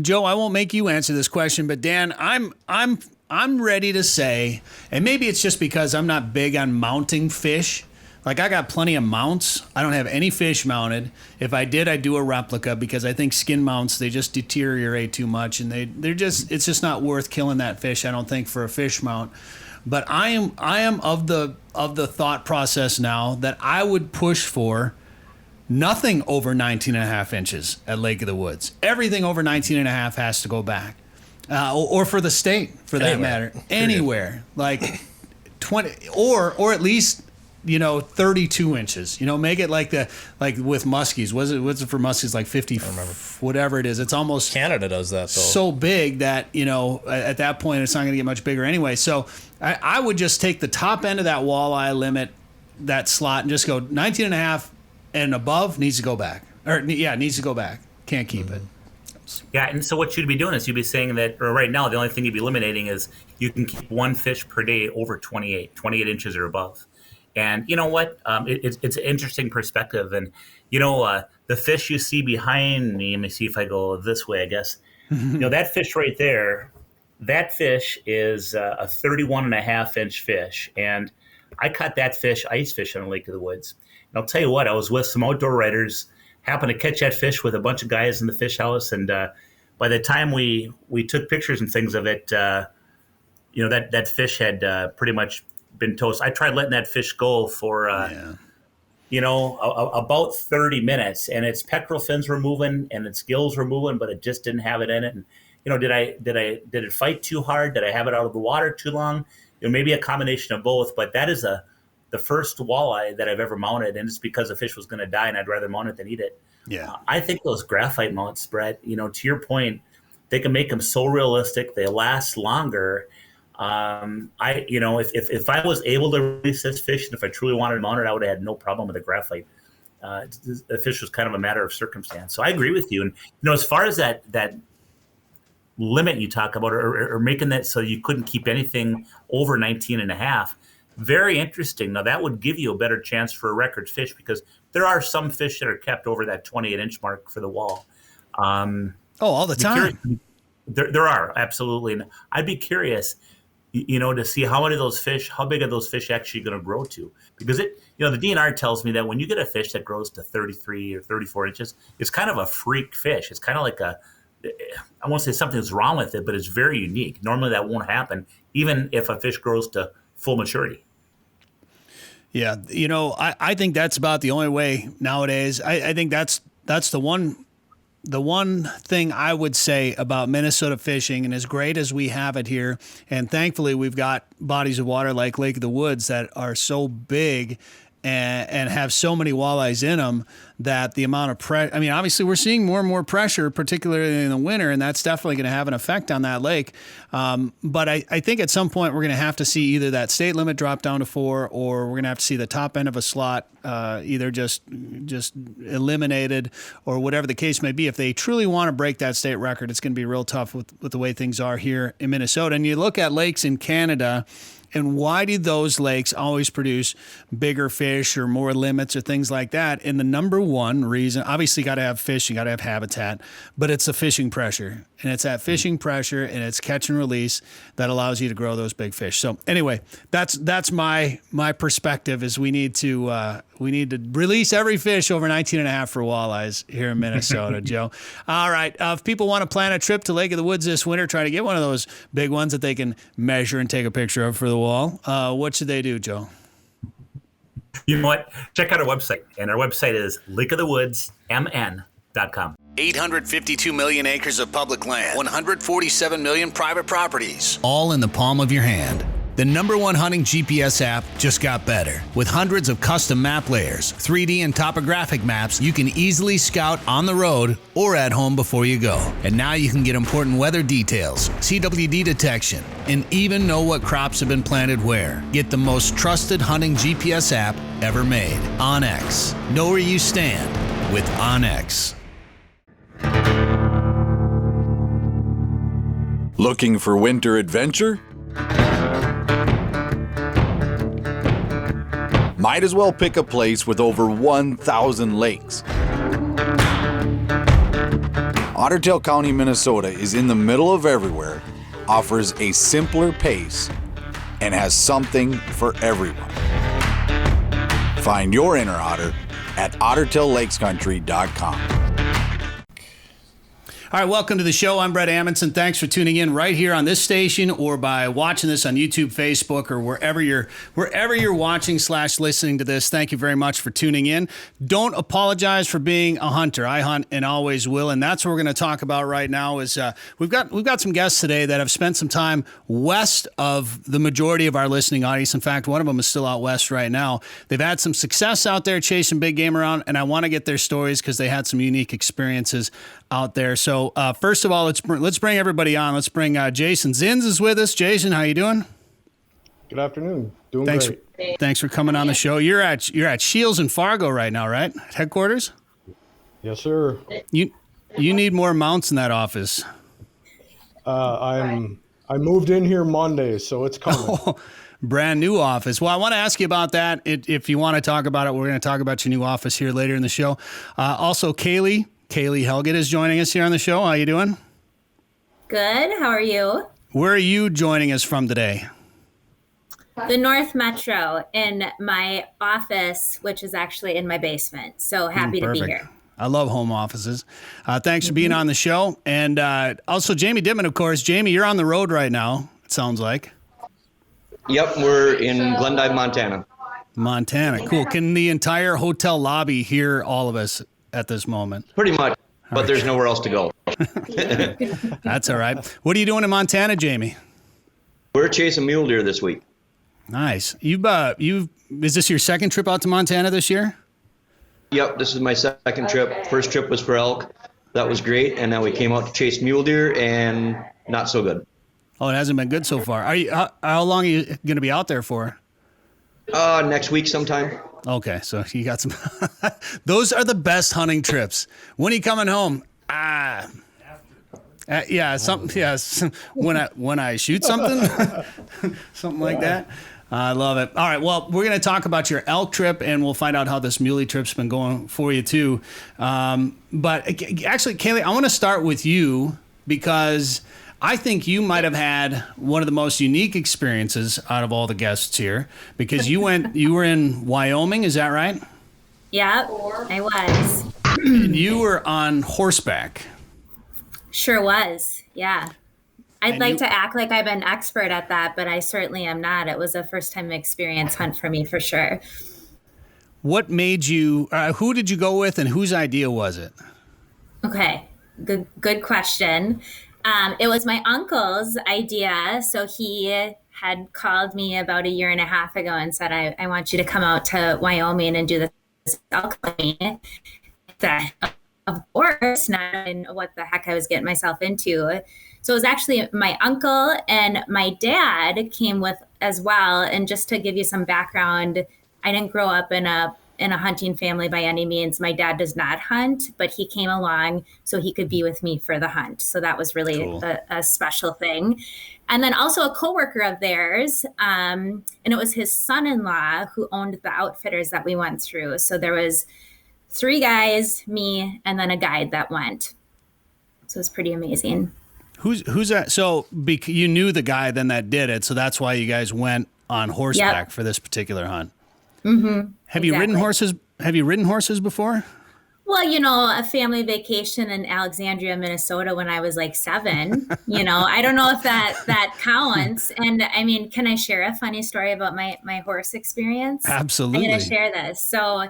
Joe, I won't make you answer this question, but Dan, I'm ready to say, and maybe it's just because I'm not big on mounting fish. Like, I got plenty of mounts. I don't have any fish mounted. If I did, I'd do a replica because I think skin mounts, they just deteriorate too much, and it's just not worth killing that fish, I don't think, for a fish mount. But I am of the thought process now that I would push for nothing over 19 and a half inches at Lake of the Woods. Everything over 19 and a half has to go back. Or for the state, for that matter. Anywhere. Like 20 or at least 32 inches. Make it like with muskies. What's it for muskies? Like 50, I don't remember. Whatever it is. It's almost Canada does that though. So big that at that point it's not going to get much bigger anyway. So I would just take the top end of that walleye limit, that slot, and just go 19 and a half and above needs to go back. Needs to go back. Can't keep it. Yeah, and so what you'd be doing is you'd be saying that right now the only thing you'd be eliminating is you can keep one fish per day over 28 inches or above. And you know what? It's an interesting perspective. And, the fish you see behind me, let me see if I go this way, I guess. That fish right there, that fish is a 31 and a half inch fish. And I caught that fish, ice fish, on Lake of the Woods. And I'll tell you what, I was with some outdoor writers, happened to catch that fish with a bunch of guys in the fish house. And by the time we took pictures and things of it, that fish had pretty much been toast. I tried letting that fish go for about 30 minutes, and its pectoral fins were moving and its gills were moving, but it just didn't have it in it. And did it fight too hard? Did I have it out of the water too long? Maybe a combination of both. But that is a the first walleye that I've ever mounted, and it's because the fish was going to die, and I'd rather mount it than eat it. Yeah. I think those graphite mounts, Brett, to your point, they can make them so realistic. They last longer. If I was able to release this fish, and if I truly wanted to mount it, I would have had no problem with the graphite. The fish was kind of a matter of circumstance. So I agree with you. And, as far as that limit you talk about, or making that so you couldn't keep anything over 19 and a half, very interesting. Now, that would give you a better chance for a record fish, because there are some fish that are kept over that 28-inch mark for the wall. All the time. There are, absolutely. And I'd be curious, to see how big are those fish actually going to grow to? Because the DNR tells me that when you get a fish that grows to 33 or 34 inches, it's kind of a freak fish. It's kind of like I won't say something's wrong with it, but it's very unique. Normally that won't happen, even if a fish grows to full maturity. Yeah. I think that's about the only way nowadays. I think that's the one thing I would say about Minnesota fishing, and as great as we have it here, and thankfully we've got bodies of water like Lake of the Woods that are so big and have so many walleyes in them, that the amount of pressure, obviously we're seeing more and more pressure, particularly in the winter, and that's definitely going to have an effect on that lake. But I think at some point we're going to have to see either that state limit drop down to 4, or we're going to have to see the top end of a slot either just eliminated, or whatever the case may be. If they truly want to break that state record, it's going to be real tough with the way things are here in Minnesota. And you look at lakes in Canada, and why do those lakes always produce bigger fish or more limits or things like that? And the number one reason, obviously, you got to have fish, you got to have habitat, but it's the fishing pressure. And it's that fishing pressure and it's catch and release that allows you to grow those big fish. So anyway, that's my perspective, is we need to release every fish over 19 and a half for walleyes here in Minnesota, Joe. All right. If people want to plan a trip to Lake of the Woods this winter, try to get one of those big ones that they can measure and take a picture of for the wall, what should they do, Joe? You know what? Check out our website. And our website is lakeofthewoodsmn.com. 852 million acres of public land, 147 million private properties, all in the palm of your hand. The #1 hunting GPS app just got better. With hundreds of custom map layers, 3D and topographic maps, you can easily scout on the road or at home before you go. And now you can get important weather details, CWD detection, and even know what crops have been planted where. Get the most trusted hunting GPS app ever made. OnX. Know where you stand with OnX. Looking for winter adventure? Might as well pick a place with over 1,000 lakes. Otter Tail County, Minnesota is in the middle of everywhere, offers a simpler pace, and has something for everyone. Find your inner otter at ottertaillakescountry.com. All right, welcome to the show. I'm Bret Amundson. Thanks for tuning in right here on this station, or by watching this on YouTube, Facebook, or wherever you're watching / listening to this. Thank you very much for tuning in. Don't apologize for being a hunter. I hunt and always will, and that's what we're going to talk about right now. Is we've got some guests today that have spent some time west of the majority of our listening audience. In fact, one of them is still out west right now. They've had some success out there chasing big game around, and I want to get their stories because they had some unique experiences out there. So first of all, let's bring everybody on. Let's bring Jason. Zins is with us. Jason, how you doing? Good afternoon. Doing great. Thanks for coming on the show. You're at Shields in Fargo right now, right? At headquarters? Yes, sir. You need more mounts in that office. I moved in here Monday, so it's coming. Brand new office. Well, I want to ask you about that. If you want to talk about it, we're going to talk about your new office here later in the show. Also, Kaylee Helget is joining us here on the show. How you doing? Good. How are you? Where are you joining us from today? The North Metro, in my office, which is actually in my basement. So happy to be here. I love home offices. Thanks for being on the show. And also Jamie Dietman, of course. Jamie, you're on the road right now, it sounds like. Yep, we're in Glendive, Montana. Montana. Cool. Can the entire hotel lobby hear all of us at this moment? Pretty much, but there's nowhere else to go. That's all right. What are you doing in Montana, Jamie? We're chasing mule deer this week. Nice. Is this your second trip out to Montana this year? Yep, this is my second trip. First trip was for elk. That was great. And now we came out to chase mule deer, and not so good. Oh, it hasn't been good so far. How long are you going to be out there for? Next week sometime. Okay, so you got some. Those are the best hunting trips. When are you coming home? When I shoot something, something like that. I love it. All right, well, we're going to talk about your elk trip, and we'll find out how this muley trip's been going for you too. But actually, Kaylee, I want to start with you because I think you might have had one of the most unique experiences out of all the guests here because you were in Wyoming, is that right? Yep, I was. And you were on horseback. Sure was, yeah. I'd like to act like I'm an expert at that, but I certainly am not. It was a first-time experience hunt for me, for sure. What made you, who did you go with and whose idea was it? Okay, good question. It was my uncle's idea. So he had called me about a year and a half ago and said, I want you to come out to Wyoming and do this elk with me. Of course, not knowing what the heck I was getting myself into. So it was actually my uncle and my dad came with as well. And just to give you some background, I didn't grow up in a hunting family by any means. My dad does not hunt, but he came along so he could be with me for the hunt. So that was really cool. a special thing. And then also a coworker of theirs, and it was his son-in-law who owned the outfitters that we went through. So there was 3 guys, me, and then a guide that went. So it was pretty amazing. Who's that? So you knew the guy then that did it, so that's why you guys went on horseback for this particular hunt. Mm-hmm. Have you ridden horses? Have you ridden horses before? Well, a family vacation in Alexandria, Minnesota when I was like 7. I don't know if that counts. And I mean, can I share a funny story about my horse experience? Absolutely. I'm going to share this. So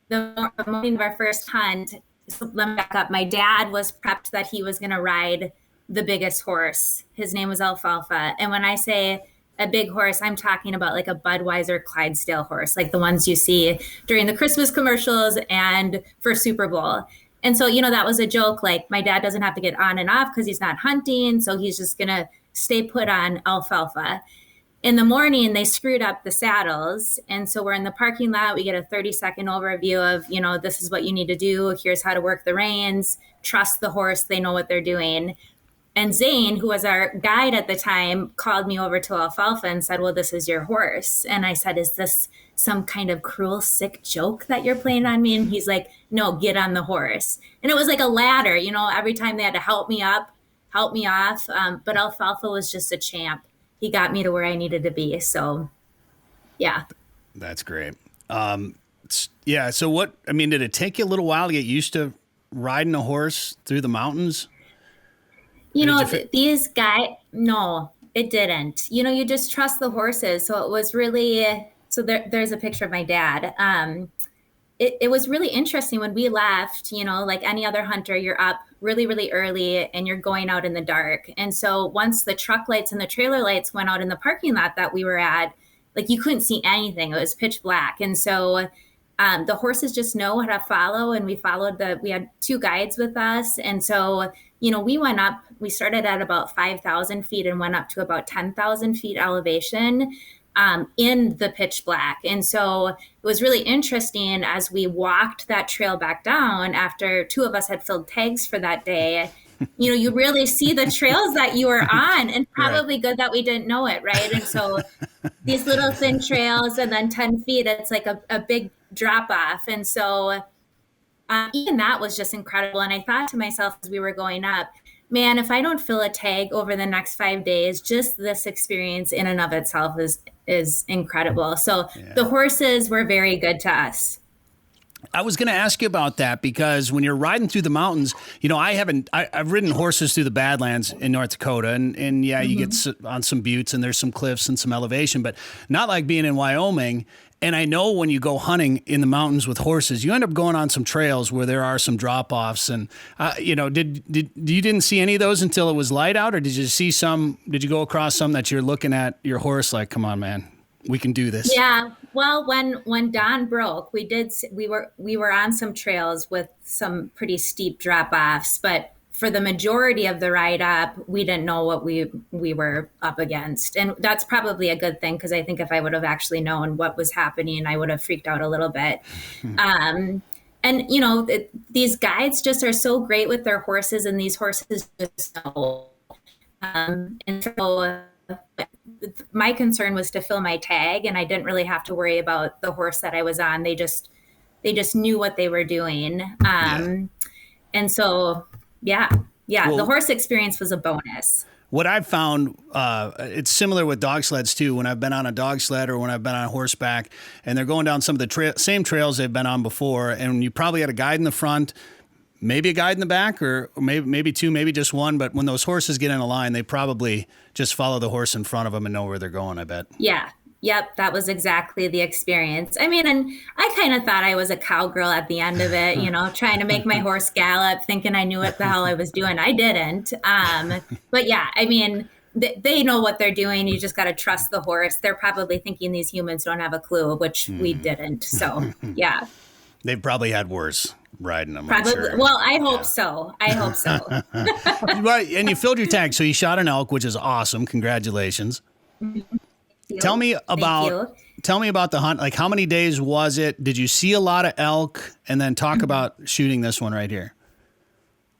the morning of our first hunt, so let me back up. My dad was prepped that he was going to ride the biggest horse. His name was Alfalfa. And when I say a big horse, I'm talking about like a Budweiser Clydesdale horse, like the ones you see during the Christmas commercials and for Super Bowl. And so, that was a joke. Like my dad doesn't have to get on and off because he's not hunting. So he's just going to stay put on Alfalfa. In the morning, they screwed up the saddles. And so we're in the parking lot. We get a 30-second overview of, this is what you need to do. Here's how to work the reins. Trust the horse. They know what they're doing. And Zane, who was our guide at the time, called me over to Alfalfa and said, well, this is your horse. And I said, is this some kind of cruel, sick joke that you're playing on me? And he's like, no, get on the horse. And it was like a ladder, every time they had to help me up, help me off. But Alfalfa was just a champ. He got me to where I needed to be. So, yeah. That's great. Yeah. So did it take you a little while to get used to riding a horse through the mountains? These guys, no, it didn't. You just trust the horses. So it was really, there's a picture of my dad. It was really interesting when we left, like any other hunter, you're up really, really early and you're going out in the dark. And so once the truck lights and the trailer lights went out in the parking lot that we were at, like you couldn't see anything. It was pitch black. And so the horses just know how to follow. And we had 2 guides with us. And so, we went up, we started at about 5,000 feet and went up to about 10,000 feet elevation in the pitch black. And so it was really interesting as we walked that trail back down after 2 of us had filled tags for that day. You really see the trails that you were on, and probably good that we didn't know it, right? And so these little thin trails and then 10 feet, it's like a big drop off. And so even that was just incredible. And I thought to myself as we were going up, man, if I don't fill a tag over the next 5 days, just this experience in and of itself is incredible. So the horses were very good to us. I was going to ask you about that because when you're riding through the mountains, I've ridden horses through the Badlands in North Dakota and you get on some buttes and there's some cliffs and some elevation, but not like being in Wyoming. And I know when you go hunting in the mountains with horses, you end up going on some trails where there are some drop-offs. And, you didn't see any of those until it was light out? Or did you see some, did you go across some that you're looking at your horse like, come on, man, We can do this. Yeah. Well, when dawn broke, we were on some trails with some pretty steep drop offs, but for the majority of the ride up, we didn't know what we were up against. And that's probably a good thing, because I think if I would have actually known what was happening, I would have freaked out a little bit. And, these guides just are so great with their horses, and these horses just know. And so my concern was to fill my tag, and I didn't really have to worry about the horse that I was on. They just knew what they were doing. And so, well, the horse experience was a bonus. What I've found, it's similar with dog sleds too. When I've been on a dog sled or when I've been on horseback, and they're going down some of the same trails they've been on before, and you probably had a guide in the front, maybe a guide in the back, or maybe two, maybe just one. But when those horses get in a line, they probably just follow the horse in front of them and know where they're going, I bet. Yeah. Yep, that was exactly the experience. I mean, and I kind of thought I was a cowgirl at the end of it, trying to make my horse gallop, thinking I knew what the hell I was doing. I didn't. But yeah, I mean, they know what they're doing. You just got to trust the horse. They're probably thinking these humans don't have a clue, which we didn't. So, yeah. They've probably had worse riding them. Probably. Sure. Well, I hope so. Right, and you filled your tag. So you shot an elk, which is awesome. Congratulations. Tell me about the hunt. Like, how many days was it? Did you see a lot of elk? And then talk about shooting this one right here.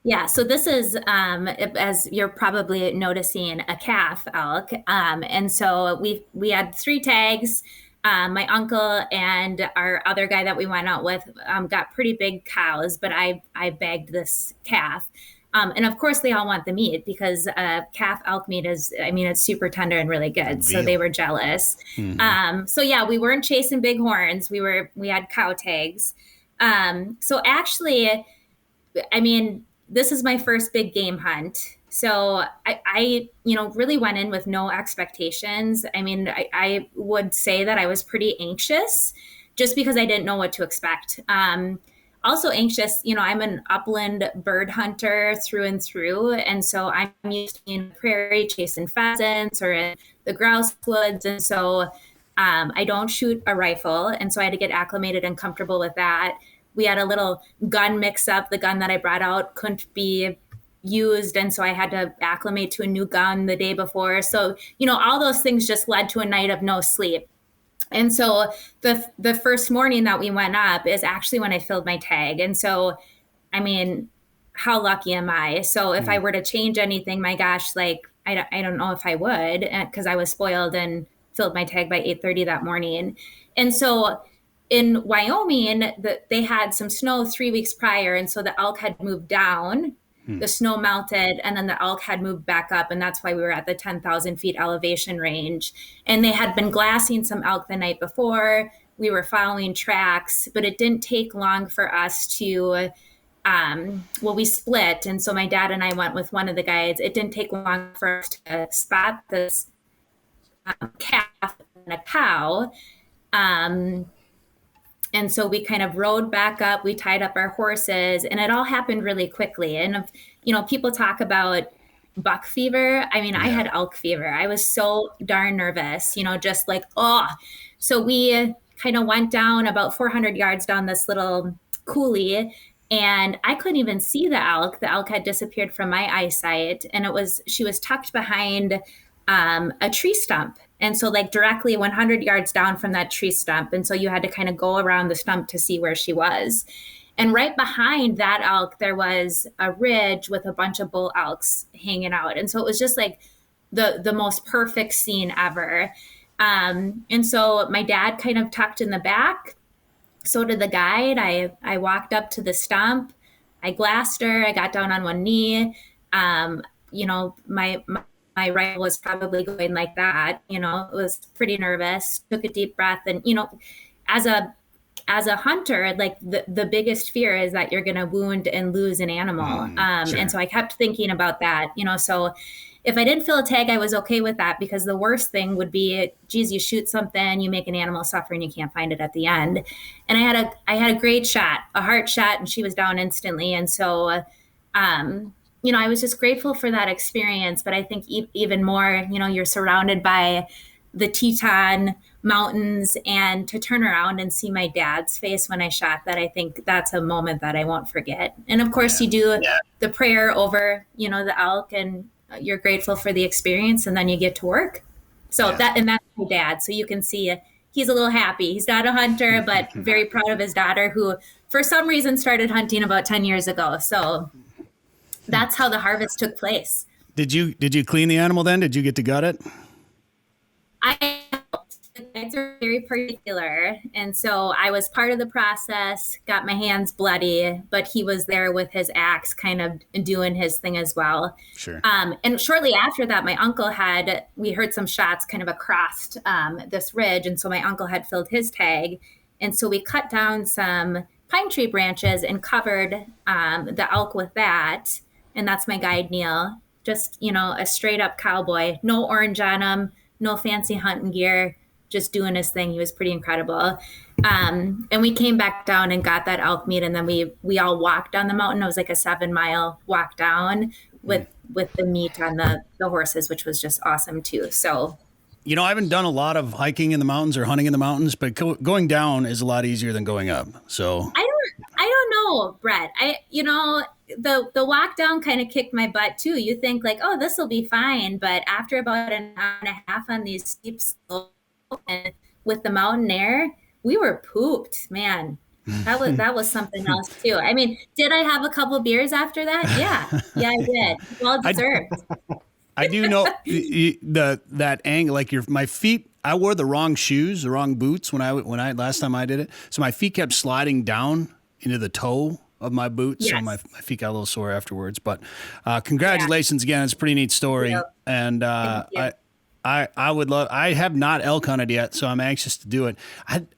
Yeah, so this is, as you're probably noticing, a calf elk. And so we had 3 tags. My uncle and our other guy that we went out with got pretty big cows, but I bagged this calf. And of course, they all want the meat, because calf elk meat it's super tender and really good. So they were jealous. Mm-hmm. So yeah, we weren't chasing big horns. We had cow tags. So actually, this is my first big game hunt. So I really went in with no expectations. I would say that I was pretty anxious, just because I didn't know what to expect. Also anxious, I'm an upland bird hunter through and through. And so I'm used to being in the prairie chasing pheasants or in the grouse woods. And so I don't shoot a rifle. And so I had to get acclimated and comfortable with that. We had a little gun mix up. The gun that I brought out couldn't be used. And so I had to acclimate to a new gun the day before. So, all those things just led to a night of no sleep. And so the first morning that we went up is actually when I filled my tag. And so, how lucky am I? So if I were to change anything, my gosh, I don't know if I would, because I was spoiled and filled my tag by 8:30 that morning. And so in Wyoming, they had some snow 3 weeks prior. And so the elk had moved down. The snow melted, and then the elk had moved back up, and that's why we were at the 10,000 feet elevation range. And they had been glassing some elk the night before. We were following tracks, but it didn't take long for us to, we split. And so my dad and I went with one of the guides. It didn't take long for us to spot this calf and a cow. And so we kind of rode back up, we tied up our horses, and it all happened really quickly. And, people talk about buck fever. I had elk fever. I was so darn nervous, just like, oh. So we kind of went down about 400 yards down this little coulee, and I couldn't even see the elk. The elk had disappeared from my eyesight, and she was tucked behind a tree stump. And so directly 100 yards down from that tree stump. And so you had to kind of go around the stump to see where she was. And right behind that elk, there was a ridge with a bunch of bull elks hanging out. And so it was just the most perfect scene ever. And so my dad kind of tucked in the back. So did the guide. I walked up to the stump. I glassed her. I got down on one knee. My rifle was probably going like that, it was pretty nervous, took a deep breath. And, as a hunter, the biggest fear is that you're going to wound and lose an animal. Sure. And so I kept thinking about that, so if I didn't fill a tag, I was okay with that, because the worst thing would be, geez, you shoot something, you make an animal suffer, and you can't find it at the end. And I had a great shot, a heart shot, and she was down instantly. And so, I was just grateful for that experience. But I think even more, you're surrounded by the Teton Mountains, and to turn around and see my dad's face when I shot that, I think that's a moment that I won't forget. And of course, you do the prayer over, the elk, and you're grateful for the experience, and then you get to work. So that's my dad. So you can see he's a little happy. He's not a hunter, but very proud of his daughter, who for some reason started hunting about 10 years ago. So that's how the harvest took place. Did you clean the animal then? Did you get to gut it? I guys are very particular, and so I was part of the process, got my hands bloody, but he was there with his axe kind of doing his thing as well. Sure. And shortly after that, my uncle we heard some shots kind of across this ridge, and so my uncle had filled his tag, and so we cut down some pine tree branches and covered the elk with that, and that's my guide, Neil. Just, a straight up cowboy, no orange on him, no fancy hunting gear, just doing his thing. He was pretty incredible. And we came back down and got that elk meat, and then we all walked down the mountain. It was like a 7-mile walk down with the meat on the horses, which was just awesome too. So, I haven't done a lot of hiking in the mountains or hunting in the mountains, but going down is a lot easier than going up. So I don't know, Bret. The walk down kind of kicked my butt too. You think like, oh, this will be fine. But after about an hour and a half on these steep slopes and with the mountain air, we were pooped, man. That was something else too. I mean, did I have a couple beers after that? Yeah, I did. Well deserved. I do know that angle, like my feet. I wore the wrong shoes, the wrong boots when I last time I did it. So my feet kept sliding down into the toe of my boots. Yes. So my feet got a little sore afterwards. But congratulations again. It's a pretty neat story. Yep. And I would love. I have not elk hunted yet, so I'm anxious to do it.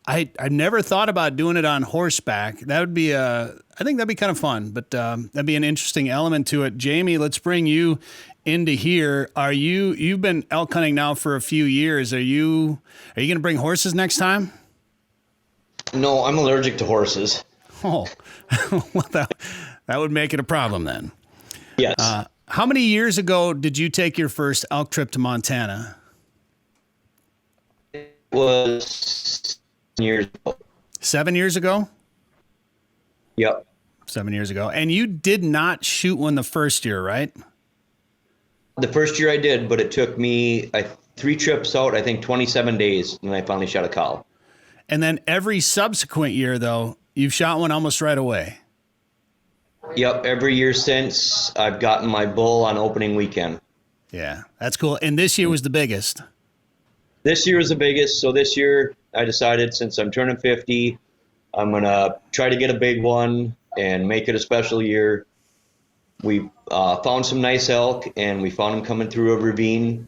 I never thought about doing it on horseback. That would be I think that'd be kind of fun. But that'd be an interesting element to it. Jamie, let's bring you into here. You've been elk hunting now for a few years. Are you going to bring horses next time? No, I'm allergic to horses. Oh, well, that would make it a problem then. Yes. How many years ago did you take your first elk trip to Montana? It was 7 years ago. 7 years ago? Yep. 7 years ago. And you did not shoot one the first year, right? The first year I did, but it took me 3 trips out, I think 27 days, and I finally shot a cow. And then every subsequent year, though, you've shot one almost right away. Yep, every year since I've gotten my bull on opening weekend. Yeah, that's cool. And this year was the biggest. This year was the biggest. So this year I decided, since I'm turning 50, I'm going to try to get a big one and make it a special year. We found some nice elk, and we found them coming through a ravine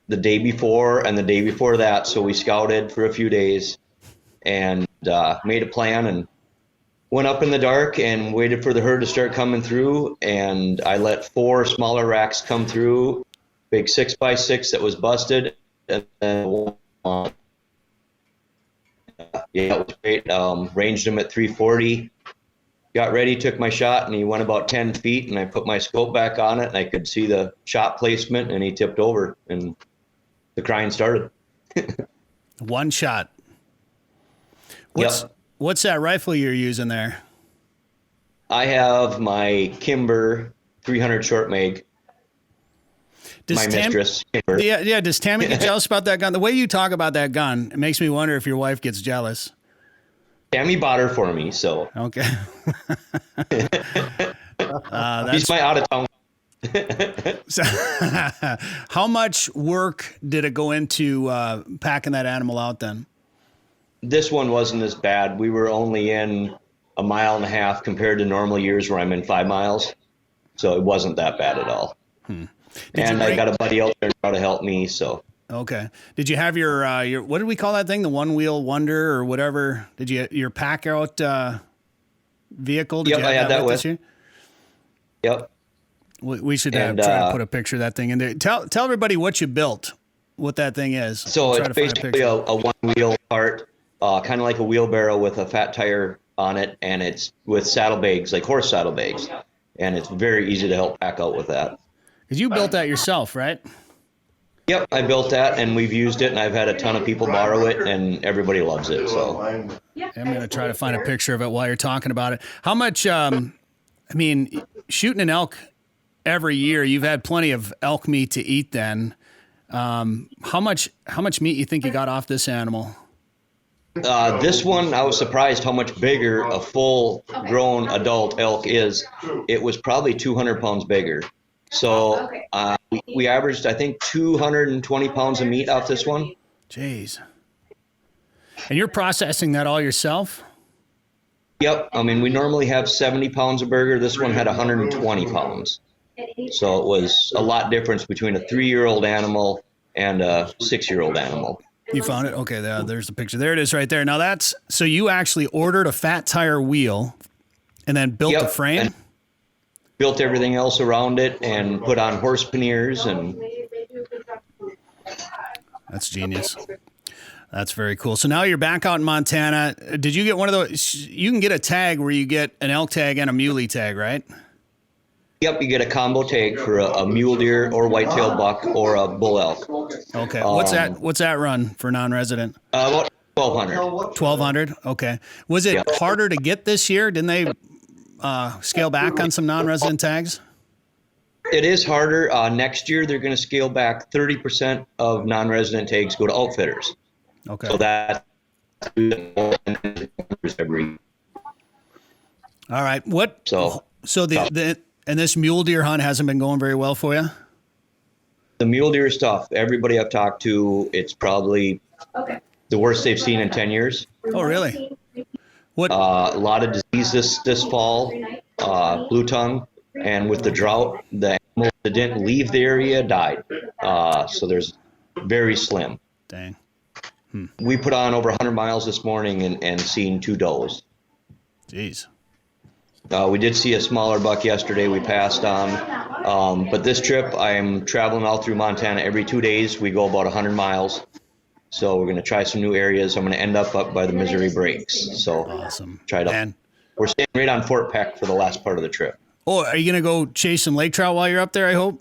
the day before and the day before that. So we scouted for a few days and made a plan and went up in the dark and waited for the herd to start coming through. And I let 4 smaller racks come through, big 6x6 that was busted. And then it was great. Ranged him at 340. Got ready, took my shot, and he went about 10 feet, and I put my scope back on it, and I could see the shot placement, and he tipped over, and the crying started. One shot. Yep. What's that rifle you're using there? I have my Kimber 300 short mag. Mistress Kimber. Yeah. Does Tammy get jealous about that gun? The way you talk about that gun, it makes me wonder if your wife gets jealous. Tammy bought her for me, so. Okay. He's my out of town. So, how much work did it go into packing that animal out then? This one wasn't as bad. We were only in 1.5 miles compared to normal years where I'm in 5 miles. So it wasn't that bad at all. And I got a buddy out there now to help me, so. Okay. Did you have your what did we call that thing? The one wheel wonder or whatever? Did you your pack out vehicle? Did Yep, you have I had that with. Yep. We should try to put a picture of that thing in there. Tell everybody what you built, what that thing is. So it's basically a one-wheel cart, kind of like a wheelbarrow with a fat tire on it, and it's with saddlebags, like horse saddlebags, and it's very easy to help pack out with that. Because you built that yourself, right? Yep, I built that, and we've used it, and I've had a ton of people borrow it, and everybody loves it. So I'm going to try to find a picture of it while you're talking about it. How much, shooting an elk every year, you've had plenty of elk meat to eat then. How much meat you think you got off this animal? this one, I was surprised how much bigger a full-grown adult elk is. It was probably 200 pounds bigger. So we averaged, I think, 220 pounds of meat off this one. Jeez. And you're processing that all yourself? Yep. I mean, we normally have 70 pounds of burger. This one had 120 pounds. So it was a lot difference between a 3-year-old animal and a 6-year-old animal. You found it? Okay, there's the picture. There it is right there. Now so you actually ordered a fat tire wheel and then built the frame? And built everything else around it and put on horse panniers and... That's genius. That's very cool. So now you're back out in Montana. Did you get one of those? You can get a tag where you get an elk tag and a muley tag, right? Yep, you get a combo tag for a mule deer or whitetail buck or a bull elk. Okay. What's that run for non-resident? About 1,200. 1,200? Okay. Was it harder to get this year? Didn't they scale back on some non-resident tags? It is harder. Next year, they're going to scale back 30% of non-resident tags go to outfitters. Okay. So that every. All right. So and this mule deer hunt hasn't been going very well for you? The mule deer stuff, everybody I've talked to, it's probably the worst they've seen in 10 years. Oh, really? What? A lot of disease this fall, blue tongue, and with the drought, the animals that didn't leave the area died. So there's very slim. Dang. We put on over 100 miles this morning and seen 2 does. Jeez. We did see a smaller buck yesterday we passed on. But this trip, I am traveling all through Montana every 2 days. We go about 100 miles. So we're going to try some new areas. I'm going to end up by the Missouri Breaks. So awesome. We're staying right on Fort Peck for the last part of the trip. Oh, are you going to go chase some lake trout while you're up there, I hope?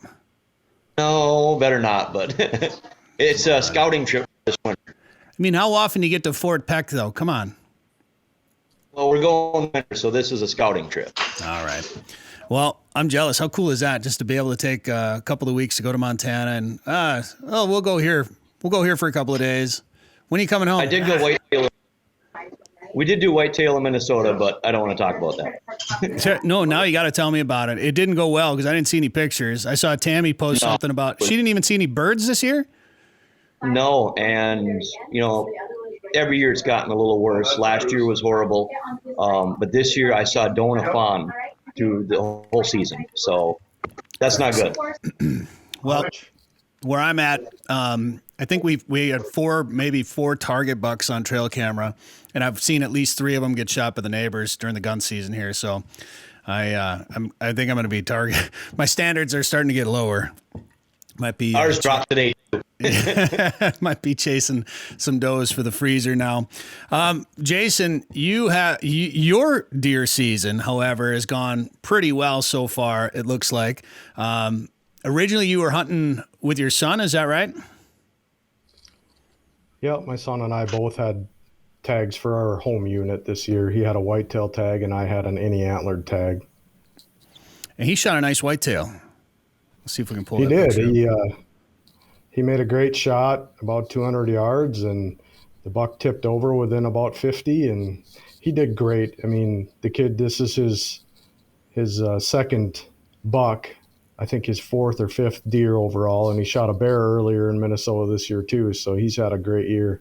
No, better not. But it's a scouting trip this winter. I mean, how often do you get to Fort Peck, though? Come on. Well, we're going winter, so this is a scouting trip. All right. Well, I'm jealous. How cool is that, just to be able to take a couple of weeks to go to Montana and, we'll go here. We'll go here for a couple of days. When are you coming home? I did go whitetail. We did do whitetail in Minnesota, but I don't want to talk about that. No, now you got to tell me about it. It didn't go well because I didn't see any pictures. I saw Tammy post something about, she didn't even see any birds this year? No, and, every year it's gotten a little worse. Last year was horrible, but this year I saw doe and a fawn through the whole season, so that's not good. Well, where I'm at, I think we had maybe four target bucks on trail camera, and I've seen at least 3 of them get shot by the neighbors during the gun season here. So I think I'm going to be target. My standards are starting to get lower. Might be ours dropped today. Might be chasing some does for the freezer now. Jason, your deer season, however, has gone pretty well so far. It looks like. Originally, you were hunting with your son. Is that right? Yeah, my son and I both had tags for our home unit this year. He had a whitetail tag, and I had an any antlered tag. And he shot a nice whitetail. Let's see if we can pull. He that did. picture. He made a great shot, about 200 yards, and the buck tipped over within about 50, and he did great. I mean, the kid, this is his second buck, I think his 4th or 5th deer overall, and he shot a bear earlier in Minnesota this year too, so he's had a great year.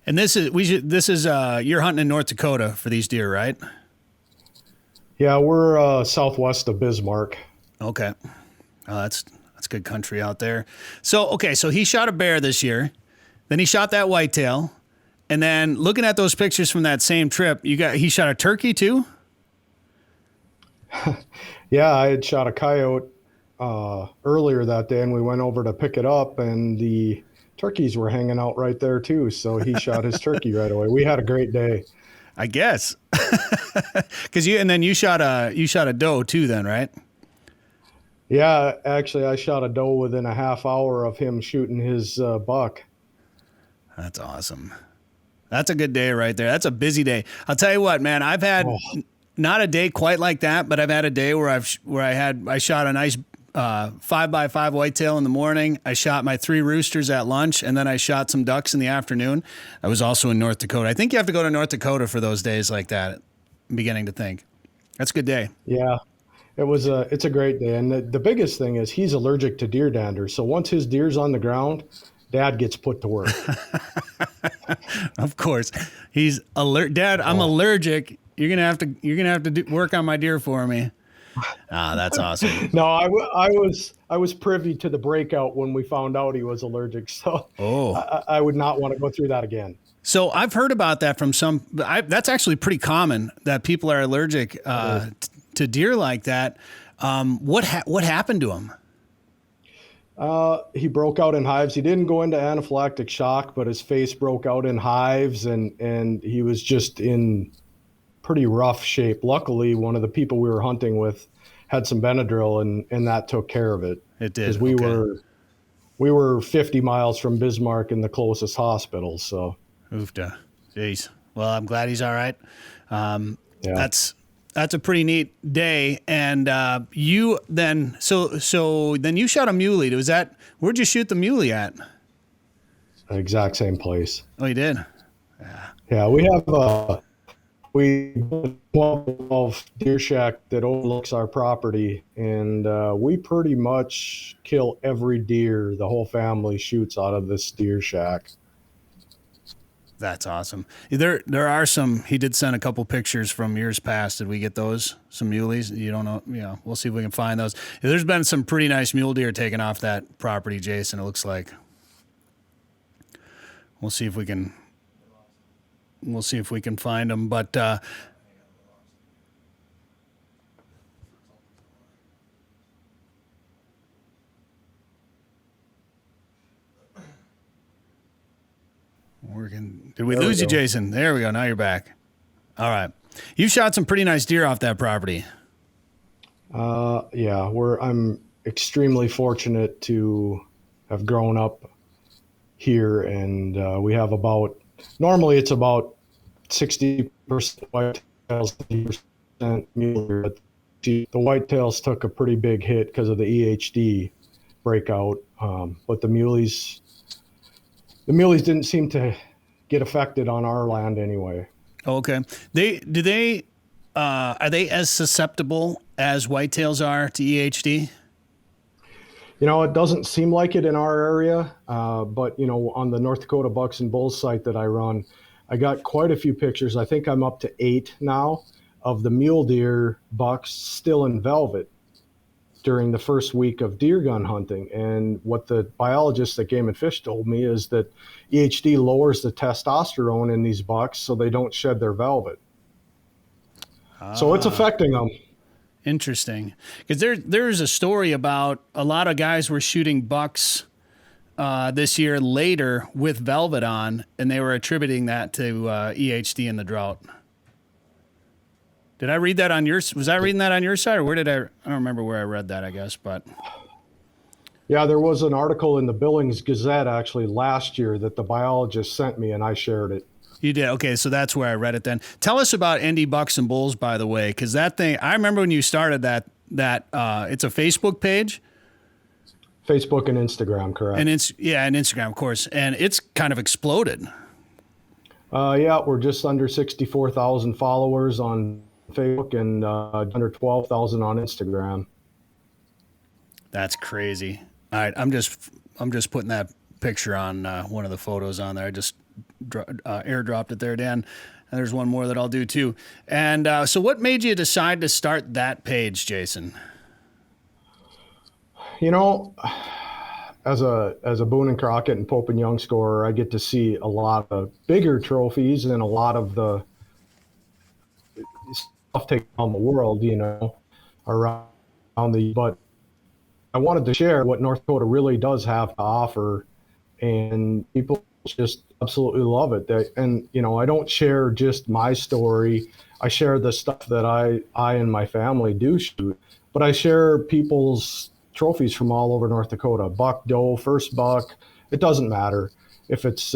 And you're hunting in North Dakota for these deer, right? Yeah, we're southwest of Bismarck. Okay. That's good country out there. So he shot a bear this year. Then he shot that whitetail. And then looking at those pictures from that same trip, he shot a turkey too? Yeah, I had shot a coyote earlier that day, and we went over to pick it up, and the turkeys were hanging out right there too. So he shot his turkey right away. We had a great day. I guess. Because you shot a doe too then, right? Yeah, actually, I shot a doe within a half hour of him shooting his buck. That's awesome. That's a good day right there. That's a busy day. I'll tell you what, man. I've had not a day quite like that, but I've had a day where I shot a nice 5x5 whitetail in the morning. I shot my 3 roosters at lunch, and then I shot some ducks in the afternoon. I was also in North Dakota. I think you have to go to North Dakota for those days like that. I'm beginning to think. That's a good day. Yeah, it's a great day. And the biggest thing is he's allergic to deer dander. So once his deer's on the ground, Dad gets put to work. Of course, he's alert. Dad, I'm allergic. You're gonna have to work on my deer for me. Ah, that's awesome. No, I was privy to the breakout when we found out he was allergic. So I would not want to go through that again. So I've heard about that from some. That's actually pretty common that people are allergic to deer like that. What happened to him? He broke out in hives. He didn't go into anaphylactic shock, but his face broke out in hives, and he was just in pretty rough shape. Luckily, one of the people we were hunting with had some Benadryl, and that took care of it. It did. Because we were 50 miles from Bismarck in the closest hospital. So, oofda. Jeez. Well, I'm glad he's all right. Yeah. That's a pretty neat day. And you then so then you shot a muley. Where'd you shoot the muley at? Exact same place. Oh, you did? Yeah, we have we 12 deer shack that overlooks our property, and we pretty much kill every deer the whole family shoots out of this deer shack. That's awesome. There are some. He did send a couple pictures from years past. Did we get those? Some muleys? You don't know? Yeah, we'll see if we can find those. There's been some pretty nice mule deer taken off that property, Jason. It looks like. We'll see if we can. We'll see if we can find them. But did we lose you, Jason? There we go. Now you're back. All right. You shot some pretty nice deer off that property. Yeah, I'm extremely fortunate to have grown up here, and we have normally it's about 60% whitetails, 30% mule deer, but the whitetails took a pretty big hit because of the EHD breakout, but the muleys didn't seem to get affected on our land anyway. Okay. Are they as susceptible as whitetails are to EHD? It doesn't seem like it in our area, but on the North Dakota Bucks and Bulls site that I run, I got quite a few pictures. I think I'm up to 8 now of the mule deer bucks still in velvet during the first week of deer gun hunting. And what the biologist at Game and Fish told me is that EHD lowers the testosterone in these bucks so they don't shed their velvet. So it's affecting them. Interesting. Because there's a story about a lot of guys were shooting bucks this year later with velvet on, and they were attributing that to EHD in the drought. Did I read that on was I reading that on your side, or where did I don't remember where I read that, I guess, but. Yeah, there was an article in the Billings Gazette actually last year that the biologist sent me, and I shared it. You did? Okay, so that's where I read it then. Tell us about Indie Bucks and Bulls, by the way, because that thing, I remember when you started that it's a Facebook page. Facebook and Instagram, correct. And Instagram, of course. And it's kind of exploded. Yeah, we're just under 64,000 followers on Facebook and under 12,000 on Instagram. That's crazy. All right, I'm just putting that picture on one of the photos on there. I just airdropped it there, Dan. And there's one more that I'll do too. And so what made you decide to start that page, Jason? As a Boone and Crockett and Pope and Young scorer, I get to see a lot of bigger trophies and a lot of the stuff taken on the world, around but I wanted to share what North Dakota really does have to offer, and people just absolutely love it. And I don't share just my story. I share the stuff that I and my family do shoot, but I share people's trophies from all over North Dakota. Buck, doe, first buck. It doesn't matter if it's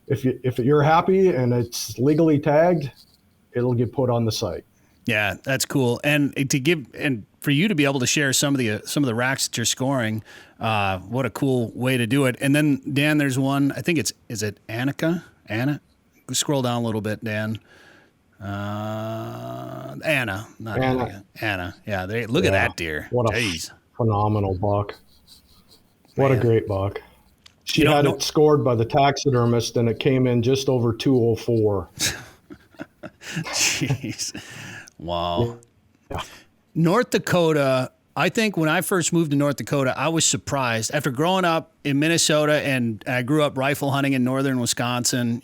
if you're happy and it's legally tagged, it'll get put on the site. Yeah, that's cool. And for you to be able to share some of the racks that you're scoring, what a cool way to do it. And then Dan, there's one. I think is it Annika? Anna? Scroll down a little bit, Dan. Anna, not Anna. Anna. Yeah, look at that deer. What a phenomenal buck. What a great buck. She had it scored by the taxidermist, and it came in just over 204. Jeez. Wow. Yeah. North Dakota, I think when I first moved to North Dakota, I was surprised. After growing up in Minnesota, and I grew up rifle hunting in northern Wisconsin,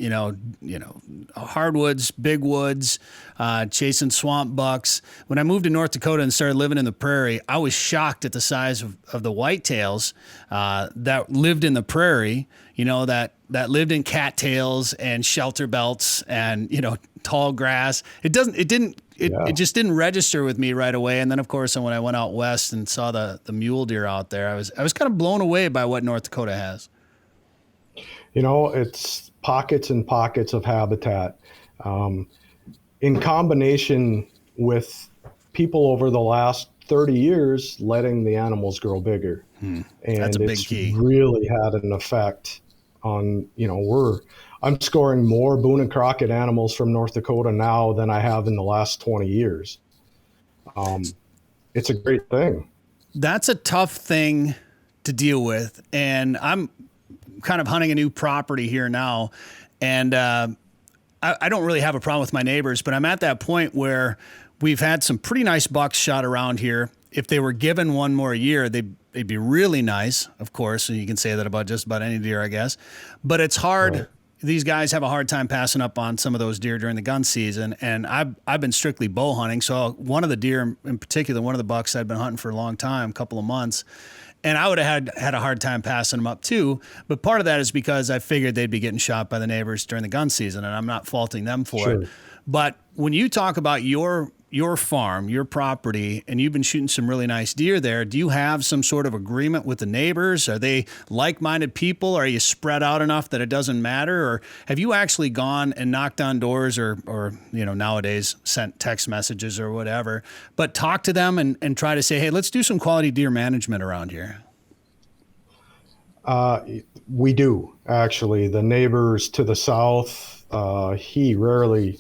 hardwoods, big woods, chasing swamp bucks. When I moved to North Dakota and started living in the prairie, I was shocked at the size of the whitetails that lived in the prairie, that lived in cattails and shelter belts and, tall grass. It just didn't register with me right away. And then, of course, when I went out west and saw the mule deer out there, I was kind of blown away by what North Dakota has. It's pockets and pockets of habitat. In combination with people over the last 30 years letting the animals grow bigger. And that's a big key. Really had an effect on, I'm scoring more Boone and Crockett animals from North Dakota now than I have in the last 20 years. It's a great thing. That's a tough thing to deal with. And I'm kind of hunting a new property here now. And I don't really have a problem with my neighbors, but I'm at that point where we've had some pretty nice bucks shot around here. If they were given one more year, they'd be really nice, of course. And you can say that about just about any deer, I guess. But it's hard. Right. These guys have a hard time passing up on some of those deer during the gun season. And I've been strictly bow hunting. So one of the deer in particular, one of the bucks I'd been hunting for a long time, a couple of months, and I would have had a hard time passing them up too. But part of that is because I figured they'd be getting shot by the neighbors during the gun season, and I'm not faulting them for it. But when you talk about your farm, your property, and you've been shooting some really nice deer there, do you have some sort of agreement with the neighbors? Are they like-minded people? Are you spread out enough that it doesn't matter? Or have you actually gone and knocked on doors or nowadays sent text messages or whatever, but talk to them and try to say, hey, let's do some quality deer management around here? We do, actually. The neighbors to the south, he rarely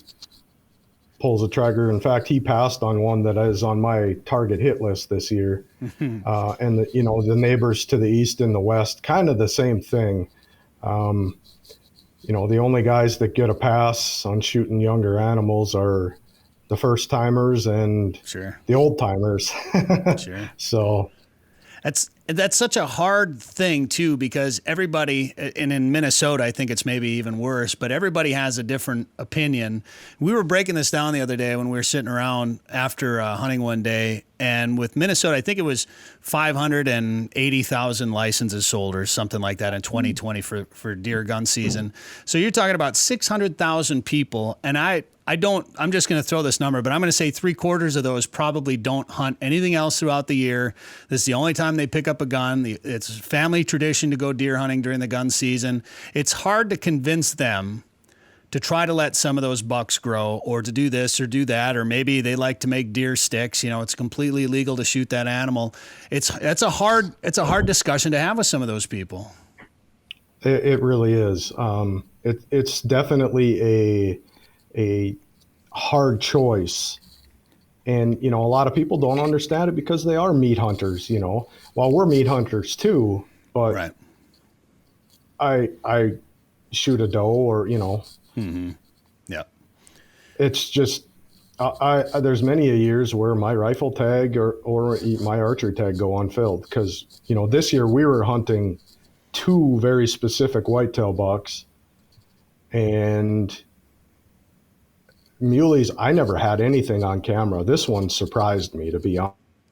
pulls a trigger. In fact, he passed on one that is on my target hit list this year. And the neighbors to the east and the west, kind of the same thing. The only guys that get a pass on shooting younger animals are the first timers and the old timers. So that's such a hard thing too, because everybody, and in Minnesota, I think it's maybe even worse, but everybody has a different opinion. We were breaking this down the other day when we were sitting around after hunting one day, and with Minnesota, I think it was 580,000 licenses sold or something like that in 2020 for deer gun season. So you're talking about 600,000 people, and I'm just going to throw this number, but I'm going to say 3/4 of those probably don't hunt anything else throughout the year. This is the only time they pick up a gun. It's family tradition to go deer hunting during the gun season. It's hard to convince them to try to let some of those bucks grow or to do this or do that, or maybe they like to make deer sticks. It's completely illegal to shoot that animal. It's a hard discussion to have with some of those people. It really is. It's definitely a hard choice. And, a lot of people don't understand it because they are meat hunters, Well, we're meat hunters too, but right. I shoot a doe or, Mm-hmm. Yeah. It's just, there's many years where my rifle tag or my archery tag go unfilled because, this year we were hunting 2 very specific whitetail bucks, and muleys, I never had anything on camera. This one surprised me, to be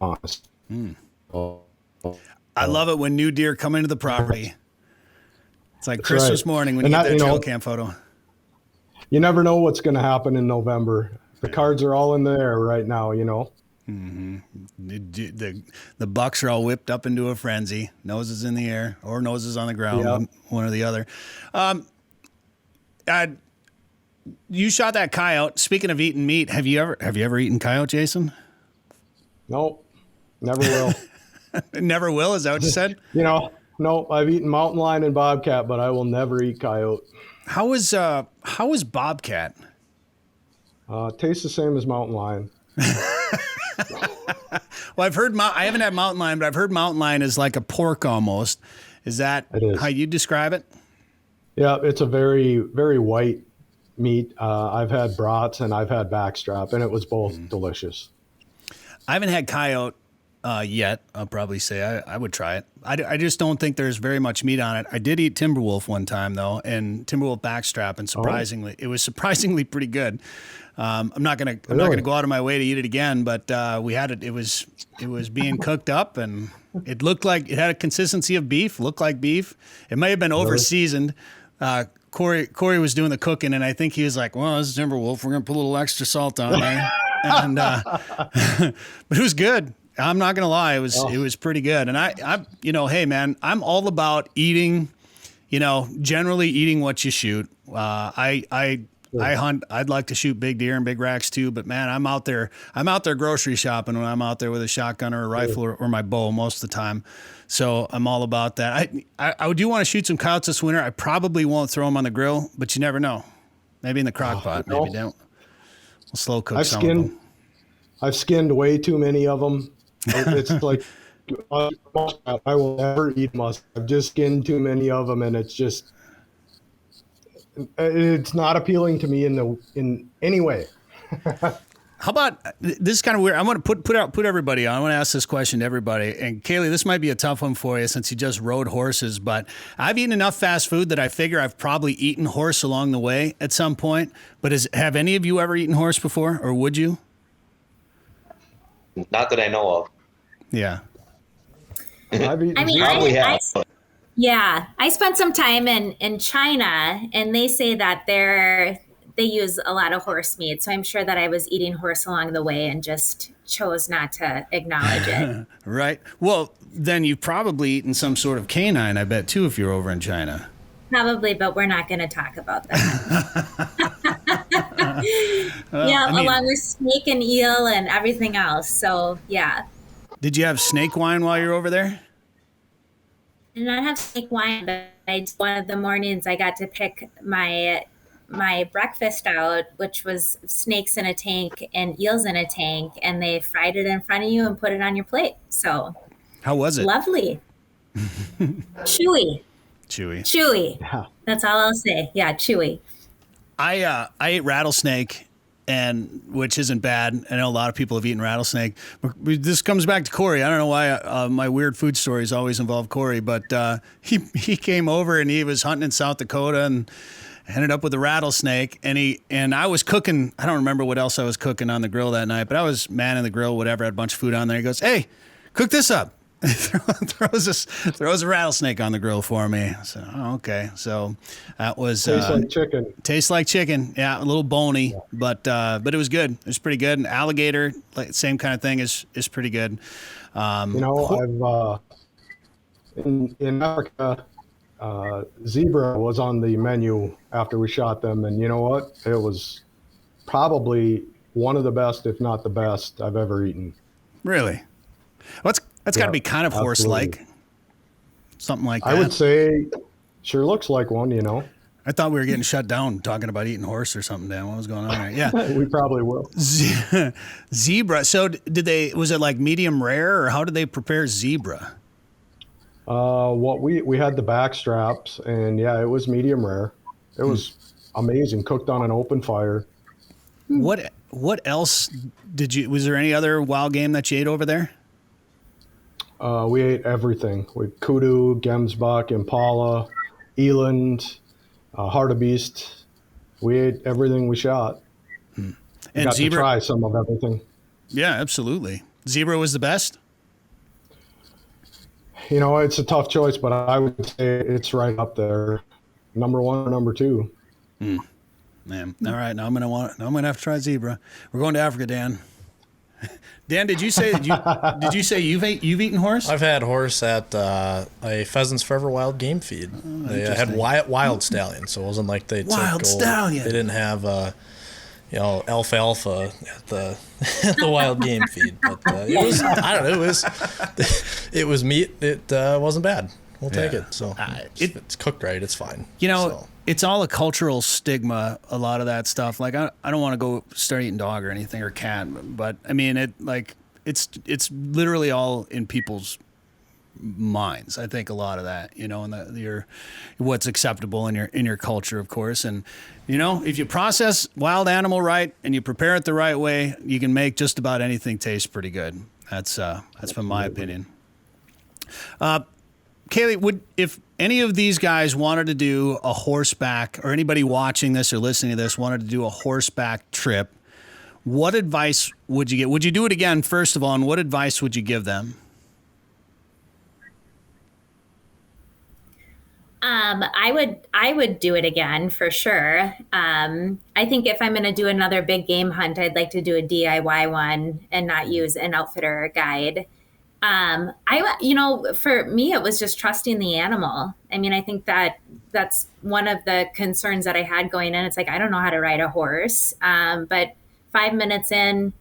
honest. I love it when new deer come into the property. It's like Christmas morning when you get that trail cam photo. You never know what's going to happen in November. The cards are all in the air right now, The bucks are all whipped up into a frenzy. Noses in the air or noses on the ground, one or the other. You shot that coyote. Speaking of eating meat, have you ever eaten coyote, Jason? Nope, never will. Never will. Is that what you said? No, I've eaten mountain lion and bobcat, but I will never eat coyote. How is bobcat? Tastes the same as mountain lion. Well, I've heard I haven't had mountain lion, but I've heard mountain lion is like a pork almost. Is that how you describe it? Yeah, it's a very, very white meat. I've had brats and I've had backstrap, and it was both delicious. I haven't had coyote yet. I'll probably say I would try it. I just don't think there's very much meat on it. I did eat timberwolf one time though, and timberwolf backstrap, and it was surprisingly pretty good. I'm not gonna go out of my way to eat it again, but we had it. It was being cooked up, and it looked like it had a consistency of beef. Looked like beef. It may have been over seasoned. Corey was doing the cooking, and I think he was like, "Well, this is timberwolf. We're gonna put a little extra salt on there." And but it was good. I'm not gonna lie, it was pretty good. And I hey man, I'm all about eating, generally eating what you shoot. I hunt. I'd like to shoot big deer and big racks too, but man, I'm out there grocery shopping when I'm out there with a shotgun or a rifle or my bow most of the time. So I'm all about that. I do want to shoot some coyotes this winter. I probably won't throw them on the grill, but you never know. Maybe in the crock pot. Maybe don't. We'll slow cook some of them. I've skinned way too many of them. It's like I will never eat musk. I've just skinned too many of them, and it's not appealing to me in any way. How about this is kind of weird. I want to put everybody on. I want to ask this question to everybody. And Kaylee, this might be a tough one for you since you just rode horses, but I've eaten enough fast food that I figure I've probably eaten horse along the way at some point. But have any of you ever eaten horse before, or would you? Not that I know of. Yeah. I spent some time in China, and they say that they use a lot of horse meat. So I'm sure that I was eating horse along the way and just chose not to acknowledge it. Right. Well, then you've probably eaten some sort of canine, I bet, too, if you're over in China. Probably, but we're not going to talk about that. Along with snake and eel and everything else. So, yeah. Did you have snake wine while you were over there? I did not have snake wine, but one of the mornings I got to pick my breakfast out, which was snakes in a tank and eels in a tank, and they fried it in front of you and put it on your plate. So how was it? Lovely. Chewy. Yeah. That's all I'll say. Yeah, chewy. I ate rattlesnake, and which isn't bad. I know a lot of people have eaten rattlesnake. This comes back to Corey. I don't know why my weird food stories always involve Corey, but he came over and he was hunting in South Dakota and ended up with a rattlesnake. And I was cooking. I don't remember what else I was cooking on the grill that night, but I was manning the grill, whatever. Had a bunch of food on there. He goes, "Hey, cook this up." throws a rattlesnake on the grill for me. So okay, so that was tastes like chicken. Tastes like chicken, yeah, a little bony, but it was good. It was pretty good. And alligator, like same kind of thing, is pretty good. I've in Africa, zebra was on the menu after we shot them, and you know what? It was probably one of the best, if not the best, I've ever eaten. Really? That's got to be kind of horse-like, something like that. I would say, sure looks like one, I thought we were getting shut down talking about eating horse or something, Dan. What was going on there? Yeah. We probably will. Zebra. So was it like medium rare, or how did they prepare zebra? We had the back straps, and yeah, it was medium rare. It was amazing, cooked on an open fire. What else was there any other wild game that you ate over there? We ate everything. We had kudu, gemsbuck, impala, eland, hartebeest. We ate everything we shot. And got zebra, to try some of everything. Yeah, absolutely. Zebra was the best? It's a tough choice, but I would say it's right up there. Number one or number two. Man. All right, now I'm gonna have to try zebra. We're going to Africa, Dan. Dan, did you say you've eaten horse? I've had horse at a Pheasant's Forever Wild Game Feed. They had wild stallion, so it wasn't like they stallion. They didn't have alfalfa at the the wild game feed. But it was it was meat. It wasn't bad. We'll take it. So it's cooked right. It's fine. It's all a cultural stigma, a lot of that stuff. Like, I don't want to go start eating dog or anything or cat, but I mean, it's literally all in people's minds. I think a lot of that, and what's acceptable in your culture, of course. And, if you process wild animal right and you prepare it the right way, you can make just about anything taste pretty good. That's been my opinion. Kaylee, if any of these guys wanted to do a horseback, or anybody watching this or listening to this wanted to do a horseback trip, what advice would you get? Would you do it again, first of all, and what advice would you give them? I would do it again for sure. I think if I'm going to do another big game hunt, I'd like to do a DIY one and not use an outfitter or guide. For me, it was just trusting the animal. I mean, I think that's one of the concerns that I had going in. It's like, I don't know how to ride a horse. But 5 minutes in,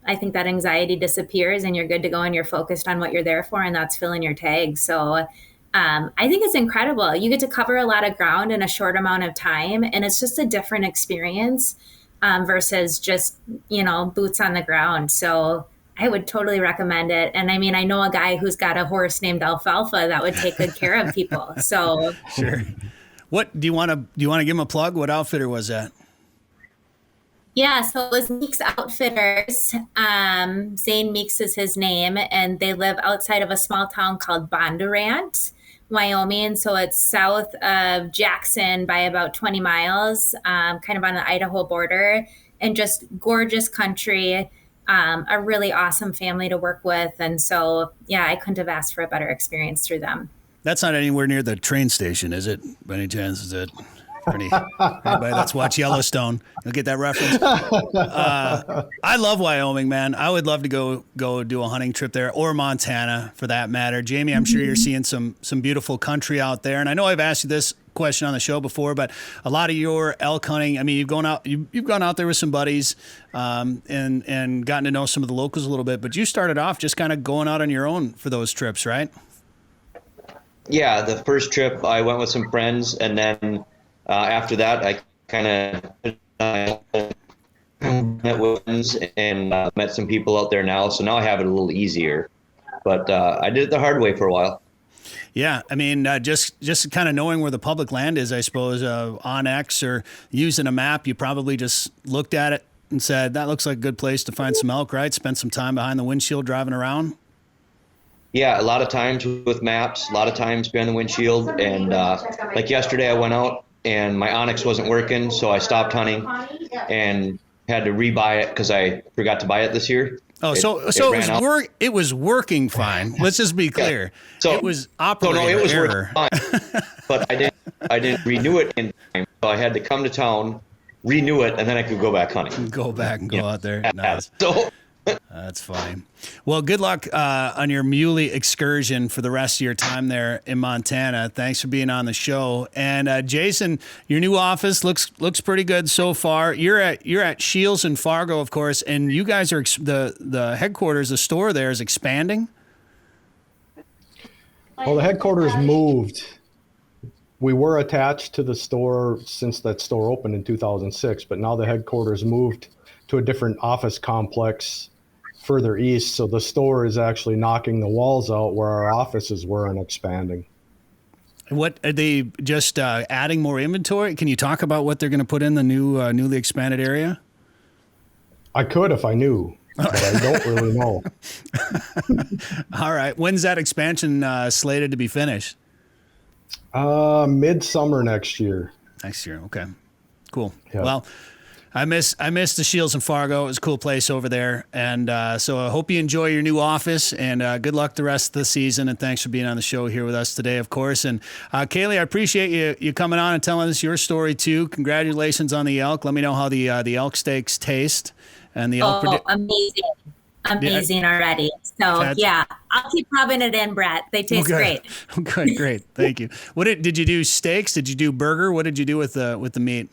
I think that anxiety disappears and you're good to go and you're focused on what you're there for, and that's filling your tag. So, I think it's incredible. You get to cover a lot of ground in a short amount of time, and it's just a different experience, versus just, boots on the ground. So I would totally recommend it. And I mean, I know a guy who's got a horse named Alfalfa that would take good care of people. So sure. What do you want to give him a plug? What outfitter was that? Yeah, so it was Meeks Outfitters. Zane Meeks is his name, and they live outside of a small town called Bondurant, Wyoming. So it's south of Jackson by about 20 miles, kind of on the Idaho border, and just gorgeous country. A really awesome family to work with. And so, yeah, I couldn't have asked for a better experience through them. That's not anywhere near the train station, is it? By any chance, is it? For anybody that's watched Yellowstone, you'll get that reference. I love Wyoming, man. I would love to go do a hunting trip there, or Montana for that matter. Jamie, I'm sure you're seeing some beautiful country out there. And I know I've asked you this question on the show before, but a lot of your elk hunting, I mean, you've gone out there with some buddies, and gotten to know some of the locals a little bit, but you started off just kind of going out on your own for those trips, right? Yeah, the first trip I went with some friends, and then after that I kind of met with friends and met some people out there now, so now I have it a little easier, but I did it the hard way for a while. Yeah, I mean, just kind of knowing where the public land is, I suppose, on X or using a map, you probably just looked at it and said, that looks like a good place to find some elk, right? Spend some time behind the windshield driving around. Yeah, a lot of times with maps, a lot of times behind the windshield. And like yesterday I went out and my Onyx wasn't working, so I stopped hunting and had to rebuy it because I forgot to buy it this year. Oh, it was working fine. Let's just be clear. Yeah. So it was operator it was error. Working fine, but I didn't renew it in time. So I had to come to town, renew it, and then I could go back hunting. Go back and go out there. Nice. So that's fine. Well, good luck on your muley excursion for the rest of your time there in Montana. Thanks for being on the show. And Jason, your new office looks pretty good so far. You're at Shields and Fargo, of course, and you guys are the headquarters, the store there is expanding. Well, the headquarters moved. We were attached to the store since that store opened in 2006, but now the headquarters moved to a different office complex further east. So the store is actually knocking the walls out where our offices were and expanding. What are they just adding more inventory? Can you talk about what they're going to put in the newly expanded area? I could if I knew, but I don't really know. All right. When's that expansion slated to be finished? Midsummer next year. Next year. Okay. Cool. Yeah. Well, I miss the Shields and Fargo. It was a cool place over there. And so I hope you enjoy your new office, and good luck the rest of the season. And thanks for being on the show here with us today, of course. And Kaylee, I appreciate you coming on and telling us your story too. Congratulations on the elk. Let me know how the elk steaks taste and the elk. Amazing. amazing already. So yeah, I'll keep rubbing it in, Bret. They taste great. Great. Thank you. What did you do? Steaks? Did you do burger? What did you do with the meat?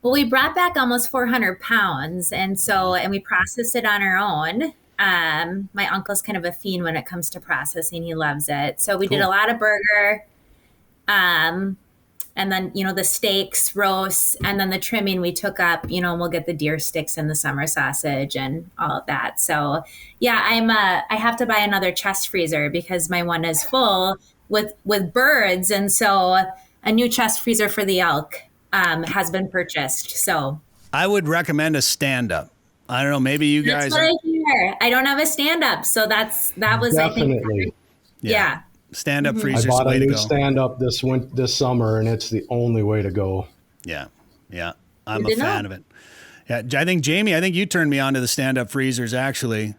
Well, we brought back almost 400 pounds, and we processed it on our own. My uncle's kind of a fiend when it comes to processing. He loves it. So we did a lot of burger, and then, the steaks, roasts, and then the trimming we took up, and we'll get the deer sticks and the summer sausage and all of that. So yeah, I have to buy another chest freezer because my one is full with birds. And so a new chest freezer for the elk has been purchased. So I would recommend a stand-up. I don't know, maybe you guys. That's what I hear. I don't have a stand-up, so that was definitely. I think. Yeah. Stand-up freezer's I bought the way a to new go. stand-up this summer, and it's the only way to go. Yeah. I'm a fan of it. Yeah, I think Jamie, you turned me on to the stand-up freezers actually.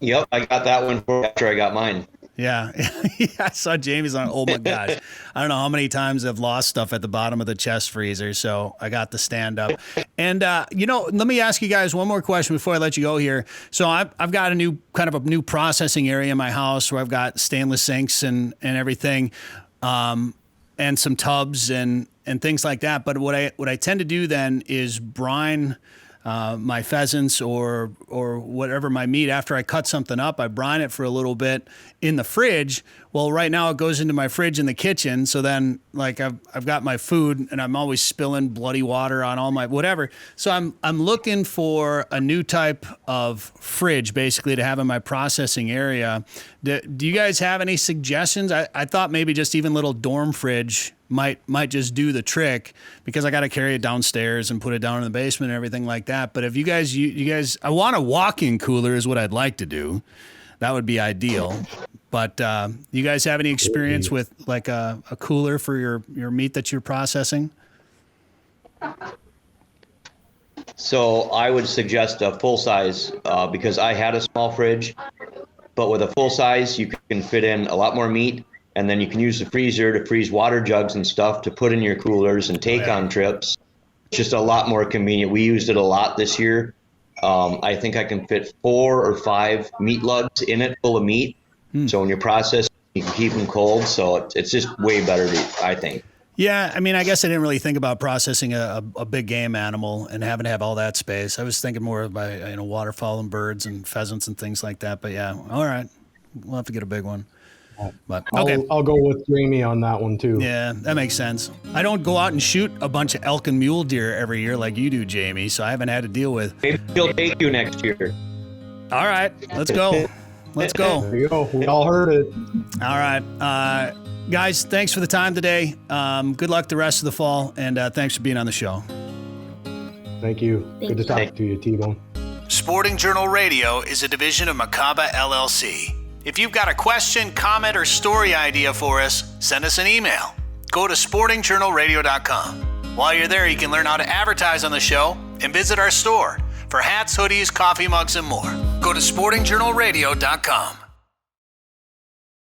Yep, I got that one after I got mine. Yeah. I saw Jamie's on. Oh my gosh. I don't know how many times I've lost stuff at the bottom of the chest freezer. So I got the stand up. And, let me ask you guys one more question before I let you go here. So I've got a new processing area in my house where I've got stainless sinks and everything, and some tubs and things like that. But what I tend to do then is brine my pheasants or whatever my meat. After I cut something up, I brine it for a little bit in the fridge. Well, right now it goes into my fridge in the kitchen. So then, like, I've got my food and I'm always spilling bloody water on all my whatever. So I'm looking for a new type of fridge, basically, to have in my processing area. Do you guys have any suggestions? I thought maybe just even little dorm fridge might just do the trick, because I got to carry it downstairs and put it down in the basement and everything like that. But if you guys, I want a walk-in cooler is what I'd like to do. That would be ideal. But you guys have any experience with like a cooler for your meat that you're processing? So I would suggest a full size because I had a small fridge, but with a full size, you can fit in a lot more meat. And then you can use the freezer to freeze water jugs and stuff to put in your coolers and take on trips. It's just a lot more convenient. We used it a lot this year. I think I can fit 4 or 5 meat lugs in it full of meat. So when you're processing, you can keep them cold. So it's just way better, I think. Yeah, I mean, I guess I didn't really think about processing a big game animal and having to have all that space. I was thinking more about waterfowl and birds and pheasants and things like that. But yeah, all right, we'll have to get a big one. But okay, I'll go with Jamie on that one too. Yeah, that makes sense. I don't go out and shoot a bunch of elk and mule deer every year like you do, Jamie. So I haven't had to deal with. Maybe he'll take you next year. All right, let's go. Let's go. There you go. We all heard it. All right, guys. Thanks for the time today. Good luck the rest of the fall, and thanks for being on the show. Thank you. Good to talk to you, T-Bone. Sporting Journal Radio is a division of Macaba LLC. If you've got a question, comment, or story idea for us, send us an email. Go to sportingjournalradio.com. While you're there, you can learn how to advertise on the show and visit our store for hats, hoodies, coffee mugs, and more. Go to sportingjournalradio.com.